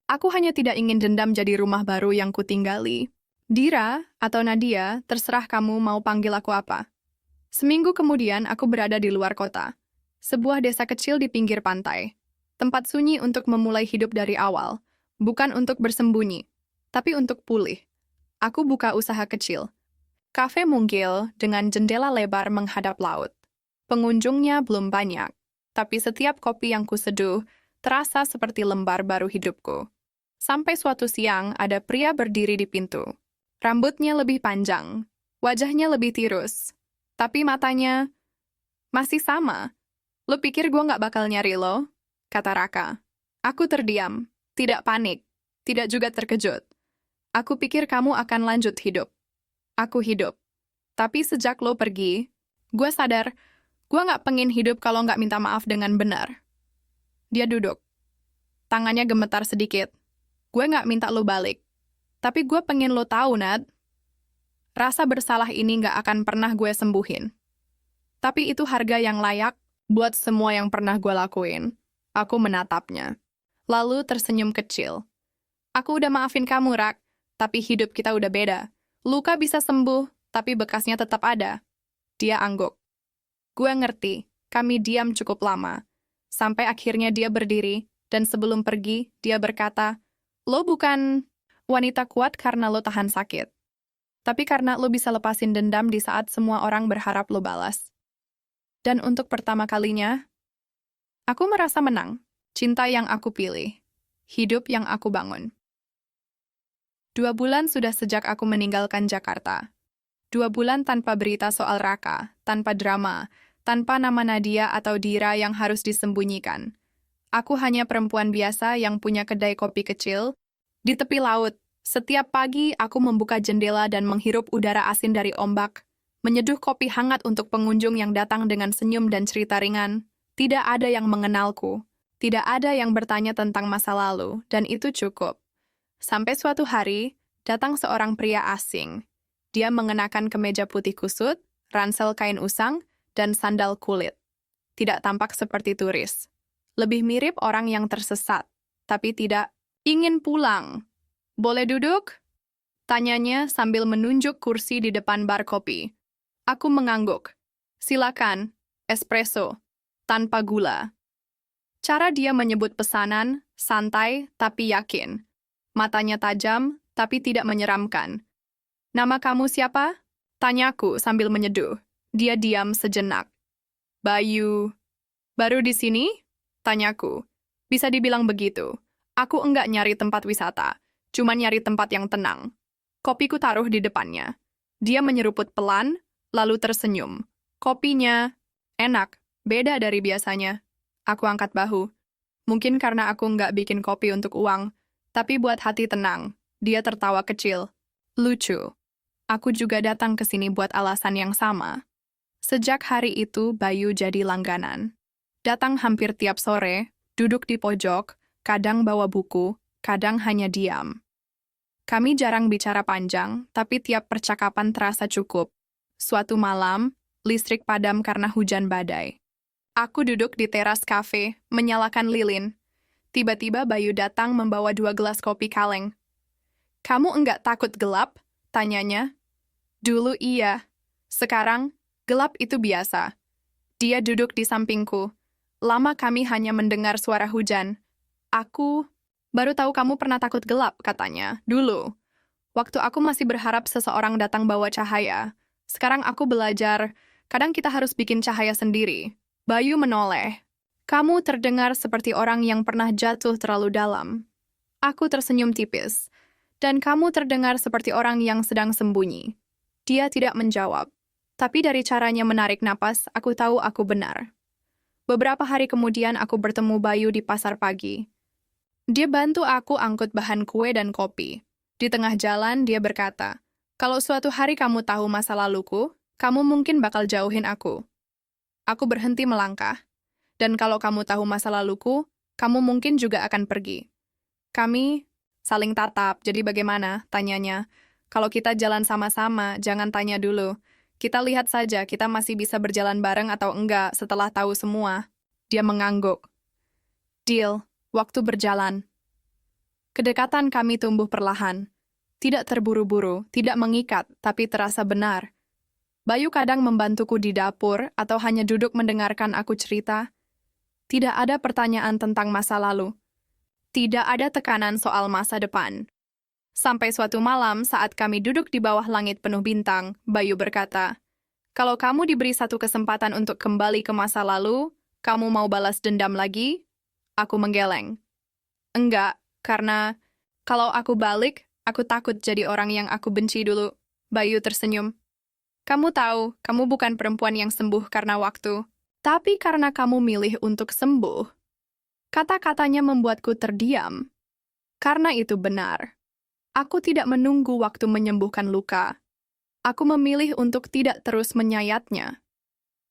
Aku hanya tidak ingin dendam jadi rumah baru yang kutinggali. Dira atau Nadia, terserah kamu mau panggil aku apa. Seminggu kemudian aku berada di luar kota. Sebuah desa kecil di pinggir pantai. Tempat sunyi untuk memulai hidup dari awal. Bukan untuk bersembunyi, tapi untuk pulih. Aku buka usaha kecil. Kafe mungkil dengan jendela lebar menghadap laut. Pengunjungnya belum banyak, tapi setiap kopi yang kuseduh terasa seperti lembar baru hidupku. Sampai suatu siang ada pria berdiri di pintu. Rambutnya lebih panjang, wajahnya lebih tirus, tapi matanya masih sama. Lo pikir gue nggak bakal nyari lo? Kata Raka. Aku terdiam, tidak panik, tidak juga terkejut. Aku pikir kamu akan lanjut hidup. Aku hidup. Tapi sejak lo pergi, gue sadar gue nggak pengen hidup kalau nggak minta maaf dengan benar. Dia duduk. Tangannya gemetar sedikit. Gue nggak minta lo balik. Tapi gue pengen lo tahu, Nad. Rasa bersalah ini nggak akan pernah gue sembuhin. Tapi itu harga yang layak buat semua yang pernah gue lakuin. Aku menatapnya. Lalu tersenyum kecil. Aku udah maafin kamu, Rak. Tapi hidup kita udah beda. Luka bisa sembuh, tapi bekasnya tetap ada. Dia angguk. Gue ngerti, kami diam cukup lama. Sampai akhirnya dia berdiri, dan sebelum pergi, dia berkata, lo bukan wanita kuat karena lo tahan sakit. Tapi karena lo bisa lepasin dendam di saat semua orang berharap lo balas. Dan untuk pertama kalinya, aku merasa menang. Cinta yang aku pilih. Hidup yang aku bangun. 2 bulan sudah sejak aku meninggalkan Jakarta. 2 bulan tanpa berita soal Raka, tanpa drama, tanpa nama Nadia atau Dira yang harus disembunyikan. Aku hanya perempuan biasa yang punya kedai kopi kecil di tepi laut. Setiap pagi aku membuka jendela dan menghirup udara asin dari ombak, menyeduh kopi hangat untuk pengunjung yang datang dengan senyum dan cerita ringan. Tidak ada yang mengenalku, tidak ada yang bertanya tentang masa lalu, dan itu cukup. Sampai suatu hari, datang seorang pria asing. Dia mengenakan kemeja putih kusut, ransel kain usang, dan sandal kulit. Tidak tampak seperti turis. Lebih mirip orang yang tersesat, tapi tidak ingin pulang. Boleh duduk? Tanyanya sambil menunjuk kursi di depan bar kopi. Aku mengangguk. Silakan, espresso, tanpa gula. Cara dia menyebut pesanan, santai tapi yakin. Matanya tajam, tapi tidak menyeramkan. Nama kamu siapa? Tanyaku sambil menyeduh. Dia diam sejenak. Bayu. Baru di sini? Tanyaku. Bisa dibilang begitu. Aku enggak nyari tempat wisata, cuma nyari tempat yang tenang. Kopiku taruh di depannya. Dia menyeruput pelan, lalu tersenyum. Kopinya enak, beda dari biasanya. Aku angkat bahu. Mungkin karena aku enggak bikin kopi untuk uang, tapi buat hati tenang. Dia tertawa kecil. Lucu. Aku juga datang ke sini buat alasan yang sama. Sejak hari itu, Bayu jadi langganan. Datang hampir tiap sore, duduk di pojok, kadang bawa buku, kadang hanya diam. Kami jarang bicara panjang, tapi tiap percakapan terasa cukup. Suatu malam, listrik padam karena hujan badai. Aku duduk di teras kafe, menyalakan lilin. Tiba-tiba Bayu datang membawa 2 gelas kopi kaleng. Kamu enggak takut gelap? Tanyanya. Dulu iya. Sekarang, gelap itu biasa. Dia duduk di sampingku. Lama kami hanya mendengar suara hujan. Aku baru tahu kamu pernah takut gelap, katanya. Dulu. Waktu aku masih berharap seseorang datang bawa cahaya. Sekarang aku belajar, kadang kita harus bikin cahaya sendiri. Bayu menoleh. Kamu terdengar seperti orang yang pernah jatuh terlalu dalam. Aku tersenyum tipis. Dan kamu terdengar seperti orang yang sedang sembunyi. Dia tidak menjawab. Tapi dari caranya menarik napas, aku tahu aku benar. Beberapa hari kemudian aku bertemu Bayu di pasar pagi. Dia bantu aku angkut bahan kue dan kopi. Di tengah jalan, dia berkata, "Kalau suatu hari kamu tahu masa laluku, kamu mungkin bakal jauhin aku." Aku berhenti melangkah. Dan kalau kamu tahu masa laluku, kamu mungkin juga akan pergi. Kami saling tatap, jadi bagaimana? Tanyanya. Kalau kita jalan sama-sama, jangan tanya dulu. Kita lihat saja kita masih bisa berjalan bareng atau enggak setelah tahu semua. Dia mengangguk. Deal, waktu berjalan. Kedekatan kami tumbuh perlahan. Tidak terburu-buru, tidak mengikat, tapi terasa benar. Bayu kadang membantuku di dapur atau hanya duduk mendengarkan aku cerita. Tidak ada pertanyaan tentang masa lalu. Tidak ada tekanan soal masa depan. Sampai suatu malam saat kami duduk di bawah langit penuh bintang, Bayu berkata, "Kalau kamu diberi satu kesempatan untuk kembali ke masa lalu, kamu mau balas dendam lagi?" Aku menggeleng. "Enggak, karena kalau aku balik, aku takut jadi orang yang aku benci dulu." Bayu tersenyum. "Kamu tahu, kamu bukan perempuan yang sembuh karena waktu, tapi karena kamu milih untuk sembuh." Kata-katanya membuatku terdiam. Karena itu benar. Aku tidak menunggu waktu menyembuhkan luka. Aku memilih untuk tidak terus menyayatnya.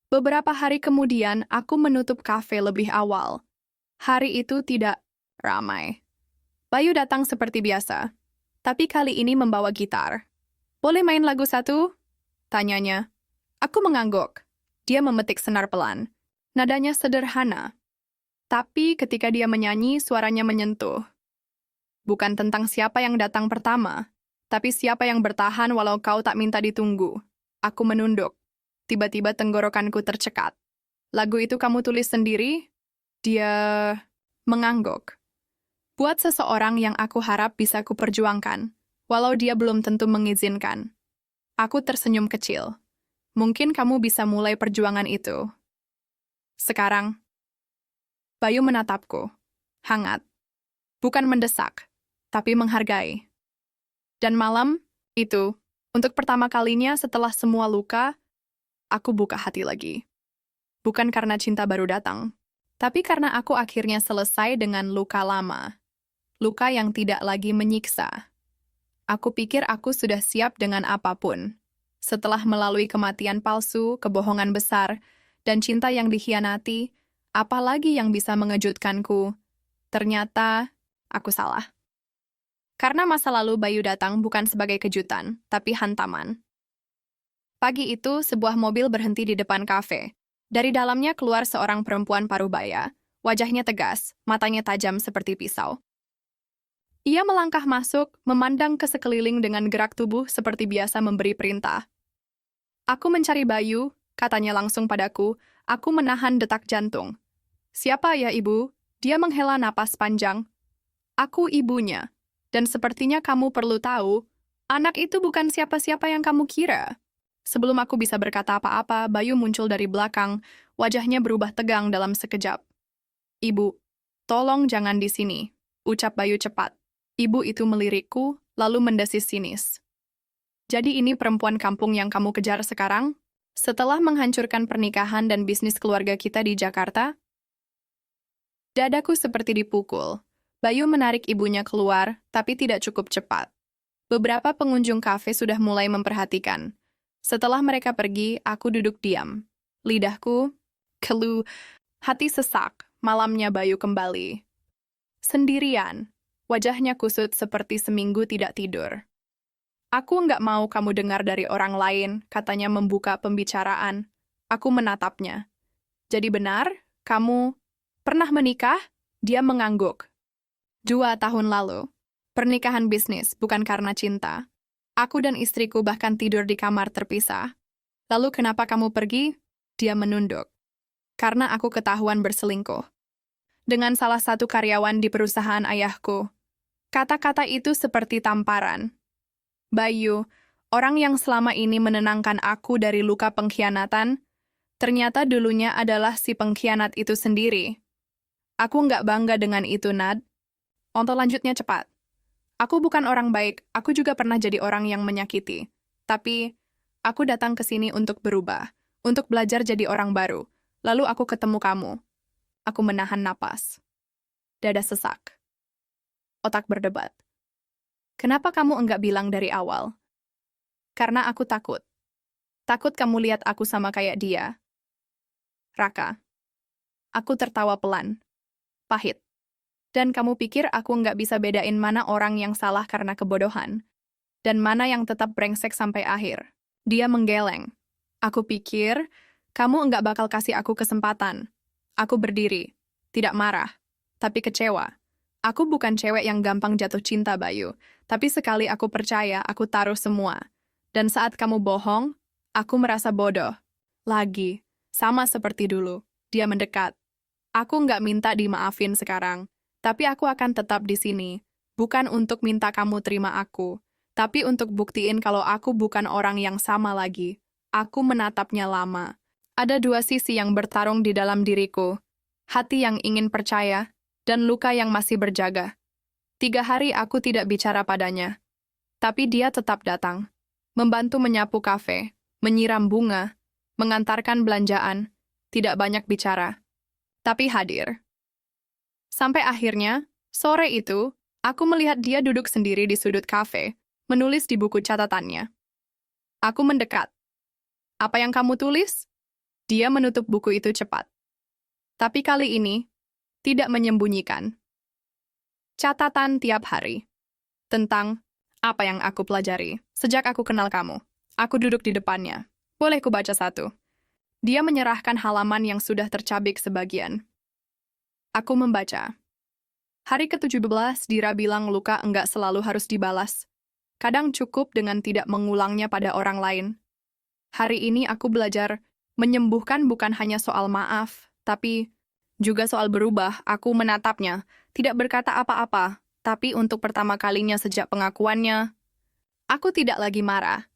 Beberapa hari kemudian, aku menutup kafe lebih awal. Hari itu tidak ramai. Bayu datang seperti biasa, tapi kali ini membawa gitar. "Boleh main lagu satu?" tanyanya. Aku mengangguk. Dia memetik senar pelan. Nadanya sederhana. Tapi ketika dia menyanyi, suaranya menyentuh. Bukan tentang siapa yang datang pertama, tapi siapa yang bertahan walau kau tak minta ditunggu. Aku menunduk. Tiba-tiba tenggorokanku tercekat. "Lagu itu kamu tulis sendiri?" Dia mengangguk. Buat seseorang yang aku harap bisa kuperjuangkan, walau dia belum tentu mengizinkan. Aku tersenyum kecil. "Mungkin kamu bisa mulai perjuangan itu sekarang." Bayu menatapku. Hangat. Bukan mendesak, tapi menghargai. Dan malam itu, untuk pertama kalinya setelah semua luka, aku buka hati lagi. Bukan karena cinta baru datang, tapi karena aku akhirnya selesai dengan luka lama. Luka yang tidak lagi menyiksa. Aku pikir aku sudah siap dengan apapun. Setelah melalui kematian palsu, kebohongan besar, dan cinta yang dikhianati, apa lagi yang bisa mengejutkanku? Ternyata, aku salah. Karena masa lalu Bayu datang bukan sebagai kejutan, tapi hantaman. Pagi itu, sebuah mobil berhenti di depan kafe. Dari dalamnya keluar seorang perempuan parubaya. Wajahnya tegas, matanya tajam seperti pisau. Ia melangkah masuk, memandang ke sekeliling dengan gerak tubuh seperti biasa memberi perintah. "Aku mencari Bayu," katanya langsung padaku. Aku menahan detak jantung. "Siapa ya, Ibu?" Dia menghela napas panjang. "Aku ibunya. Dan sepertinya kamu perlu tahu, anak itu bukan siapa-siapa yang kamu kira." Sebelum aku bisa berkata apa-apa, Bayu muncul dari belakang. Wajahnya berubah tegang dalam sekejap. "Ibu, tolong jangan di sini," ucap Bayu cepat. Ibu itu melirikku, lalu mendesis sinis. "Jadi ini perempuan kampung yang kamu kejar sekarang? Setelah menghancurkan pernikahan dan bisnis keluarga kita di Jakarta?" Dadaku seperti dipukul. Bayu menarik ibunya keluar, tapi tidak cukup cepat. Beberapa pengunjung kafe sudah mulai memperhatikan. Setelah mereka pergi, aku duduk diam. Lidahku keluh, hati sesak. Malamnya Bayu kembali. Sendirian. Wajahnya kusut seperti seminggu tidak tidur. "Aku nggak mau kamu dengar dari orang lain," katanya membuka pembicaraan. Aku menatapnya. "Jadi benar, kamu pernah menikah?" Dia mengangguk. 2 tahun lalu. Pernikahan bisnis, bukan karena cinta. Aku dan istriku bahkan tidur di kamar terpisah. "Lalu kenapa kamu pergi?" Dia menunduk. "Karena aku ketahuan berselingkuh dengan salah satu karyawan di perusahaan ayahku." Kata-kata itu seperti tamparan. Bayu, orang yang selama ini menenangkan aku dari luka pengkhianatan, ternyata dulunya adalah si pengkhianat itu sendiri. Aku nggak bangga dengan itu, Nad. Untuk lanjutnya cepat. Aku bukan orang baik, aku juga pernah jadi orang yang menyakiti. Tapi, aku datang ke sini untuk berubah, untuk belajar jadi orang baru. Lalu aku ketemu kamu. Aku menahan napas. Dada sesak. Otak berdebat. Kenapa kamu enggak bilang dari awal? Karena aku takut. Takut kamu lihat aku sama kayak dia. Raka. Aku tertawa pelan. Pahit. Dan kamu pikir aku nggak bisa bedain mana orang yang salah karena kebodohan, dan mana yang tetap brengsek sampai akhir. Dia menggeleng. Aku pikir, kamu nggak bakal kasih aku kesempatan. Aku berdiri. Tidak marah, tapi kecewa. Aku bukan cewek yang gampang jatuh cinta, Bayu. Tapi sekali aku percaya, aku taruh semua. Dan saat kamu bohong, aku merasa bodoh. Lagi, sama seperti dulu. Dia mendekat. Aku nggak minta dimaafin sekarang. Tapi aku akan tetap di sini, bukan untuk minta kamu terima aku, tapi untuk buktiin kalau aku bukan orang yang sama lagi. Aku menatapnya lama. Ada dua sisi yang bertarung di dalam diriku, hati yang ingin percaya, dan luka yang masih berjaga. 3 hari aku tidak bicara padanya, tapi dia tetap datang, membantu menyapu kafe, menyiram bunga, mengantarkan belanjaan, tidak banyak bicara, tapi hadir. Sampai akhirnya, sore itu, aku melihat dia duduk sendiri di sudut kafe, menulis di buku catatannya. Aku mendekat. Apa yang kamu tulis? Dia menutup buku itu cepat. Tapi kali ini, tidak menyembunyikan. Catatan tiap hari. Tentang apa yang aku pelajari sejak aku kenal kamu. Aku duduk di depannya. Boleh ku baca satu? Dia menyerahkan halaman yang sudah tercabik sebagian. Aku membaca. Hari ke-17, Dira bilang luka enggak selalu harus dibalas. Kadang cukup dengan tidak mengulangnya pada orang lain. Hari ini aku belajar menyembuhkan bukan hanya soal maaf, tapi juga soal berubah. Aku menatapnya, tidak berkata apa-apa, tapi untuk pertama kalinya sejak pengakuannya, aku tidak lagi marah.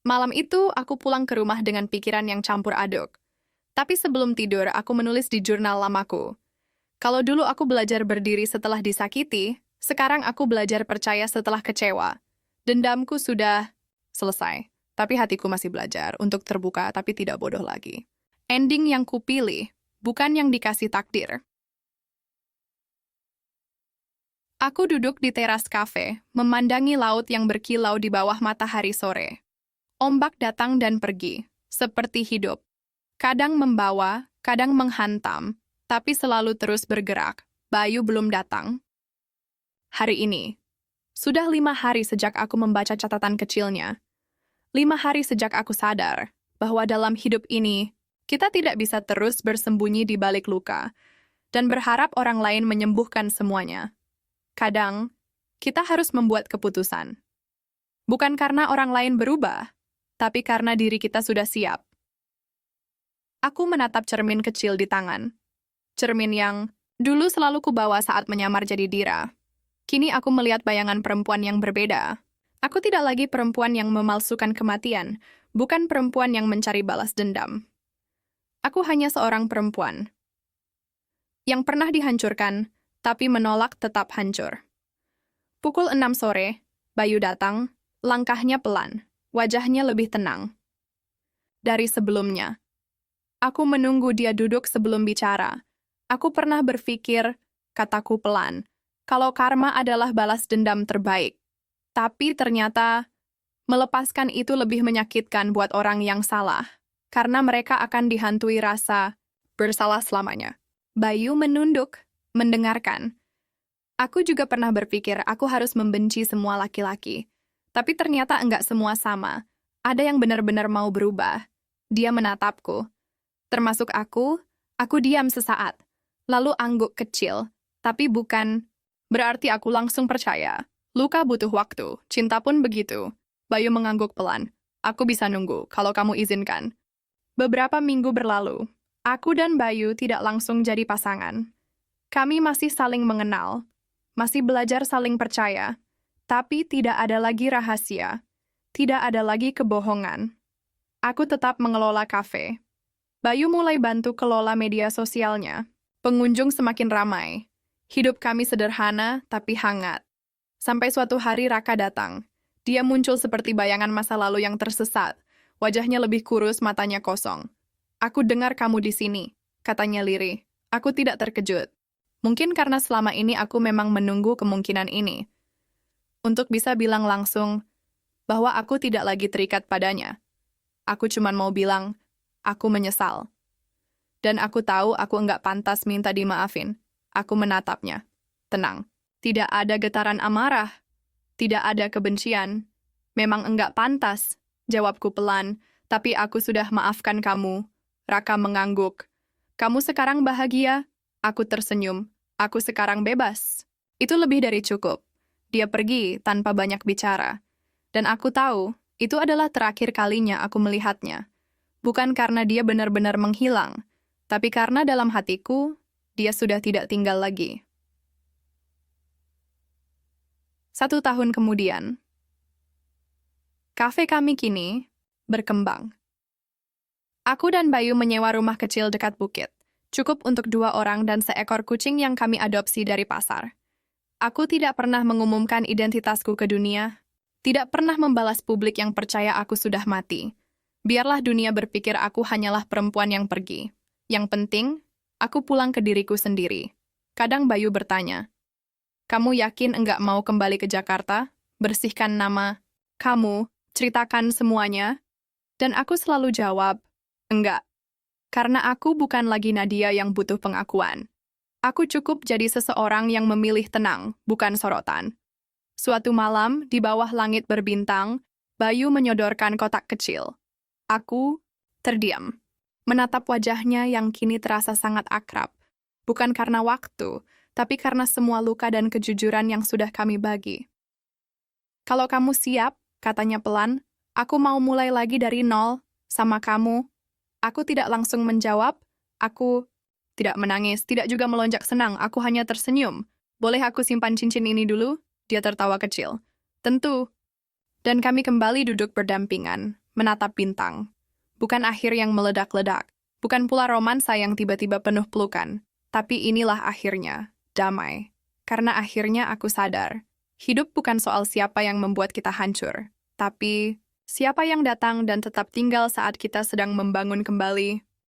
Malam itu, aku pulang ke rumah dengan pikiran yang campur aduk. Tapi sebelum tidur, aku menulis di jurnal lamaku. Kalau dulu aku belajar berdiri setelah disakiti, sekarang aku belajar percaya setelah kecewa. Dendamku sudah selesai, tapi hatiku masih belajar untuk terbuka tapi tidak bodoh lagi. Ending yang kupilih, bukan yang dikasih takdir. Aku duduk di teras kafe, memandangi laut yang berkilau di bawah matahari sore. Ombak datang dan pergi, seperti hidup. Kadang membawa, kadang menghantam, tapi selalu terus bergerak. Bayu belum datang. Hari ini, sudah 5 hari sejak aku membaca catatan kecilnya. 5 hari sejak aku sadar bahwa dalam hidup ini, kita tidak bisa terus bersembunyi di balik luka dan berharap orang lain menyembuhkan semuanya. Kadang, kita harus membuat keputusan. Bukan karena orang lain berubah, tapi karena diri kita sudah siap. Aku menatap cermin kecil di tangan. Cermin yang dulu selalu kubawa saat menyamar jadi Dira. Kini aku melihat bayangan perempuan yang berbeda. Aku tidak lagi perempuan yang memalsukan kematian, bukan perempuan yang mencari balas dendam. Aku hanya seorang perempuan yang pernah dihancurkan, tapi menolak tetap hancur. Pukul 6 sore, Bayu datang, langkahnya pelan, wajahnya lebih tenang. Dari sebelumnya, aku menunggu dia duduk sebelum bicara. Aku pernah berpikir, kataku pelan, kalau karma adalah balas dendam terbaik. Tapi ternyata, melepaskan itu lebih menyakitkan buat orang yang salah, karena mereka akan dihantui rasa bersalah selamanya. Bayu menunduk, mendengarkan. Aku juga pernah berpikir aku harus membenci semua laki-laki. Tapi ternyata enggak semua sama. Ada yang benar-benar mau berubah. Dia menatapku. Termasuk aku diam sesaat. Lalu angguk kecil, tapi bukan berarti aku langsung percaya. Luka butuh waktu, cinta pun begitu. Bayu mengangguk pelan. Aku bisa nunggu, kalau kamu izinkan. Beberapa minggu berlalu, aku dan Bayu tidak langsung jadi pasangan. Kami masih saling mengenal, masih belajar saling percaya, tapi tidak ada lagi rahasia, tidak ada lagi kebohongan. Aku tetap mengelola kafe. Bayu mulai bantu kelola media sosialnya. Pengunjung semakin ramai. Hidup kami sederhana tapi hangat. Sampai suatu hari Raka datang. Dia muncul seperti bayangan masa lalu yang tersesat. Wajahnya lebih kurus, matanya kosong. "Aku dengar kamu di sini," katanya lirih. Aku tidak terkejut. Mungkin karena selama ini aku memang menunggu kemungkinan ini. Untuk bisa bilang langsung bahwa aku tidak lagi terikat padanya. Aku cuma mau bilang, aku menyesal. Dan aku tahu aku enggak pantas minta dimaafin. Aku menatapnya. Tenang. Tidak ada getaran amarah. Tidak ada kebencian. Memang enggak pantas, jawabku pelan. Tapi aku sudah maafkan kamu. Raka mengangguk. Kamu sekarang bahagia? Aku tersenyum. Aku sekarang bebas. Itu lebih dari cukup. Dia pergi tanpa banyak bicara. Dan aku tahu, itu adalah terakhir kalinya aku melihatnya. Bukan karena dia benar-benar menghilang, tapi karena dalam hatiku, dia sudah tidak tinggal lagi. 1 tahun kemudian, kafe kami kini berkembang. Aku dan Bayu menyewa rumah kecil dekat bukit, cukup untuk 2 orang dan seekor kucing yang kami adopsi dari pasar. Aku tidak pernah mengumumkan identitasku ke dunia, tidak pernah membalas publik yang percaya aku sudah mati. Biarlah dunia berpikir aku hanyalah perempuan yang pergi. Yang penting, aku pulang ke diriku sendiri. Kadang Bayu bertanya, "Kamu yakin enggak mau kembali ke Jakarta? Bersihkan nama kamu, ceritakan semuanya?" Dan aku selalu jawab, "Enggak." Karena aku bukan lagi Nadia yang butuh pengakuan. Aku cukup jadi seseorang yang memilih tenang, bukan sorotan. Suatu malam, di bawah langit berbintang, Bayu menyodorkan kotak kecil. Aku terdiam, menatap wajahnya yang kini terasa sangat akrab. Bukan karena waktu, tapi karena semua luka dan kejujuran yang sudah kami bagi. "Kalau kamu siap," katanya pelan, "aku mau mulai lagi dari nol, sama kamu." Aku tidak langsung menjawab, aku tidak menangis, tidak juga melonjak senang, aku hanya tersenyum. "Boleh aku simpan cincin ini dulu?" Dia tertawa kecil. "Tentu." Dan kami kembali duduk berdampingan, menatap bintang. Bukan akhir yang meledak-ledak, bukan pula romansa yang tiba-tiba penuh pelukan, tapi inilah akhirnya. Damai. Karena akhirnya aku sadar, hidup bukan soal siapa yang membuat kita hancur, tapi siapa yang datang dan tetap tinggal saat kita sedang membangun kembali.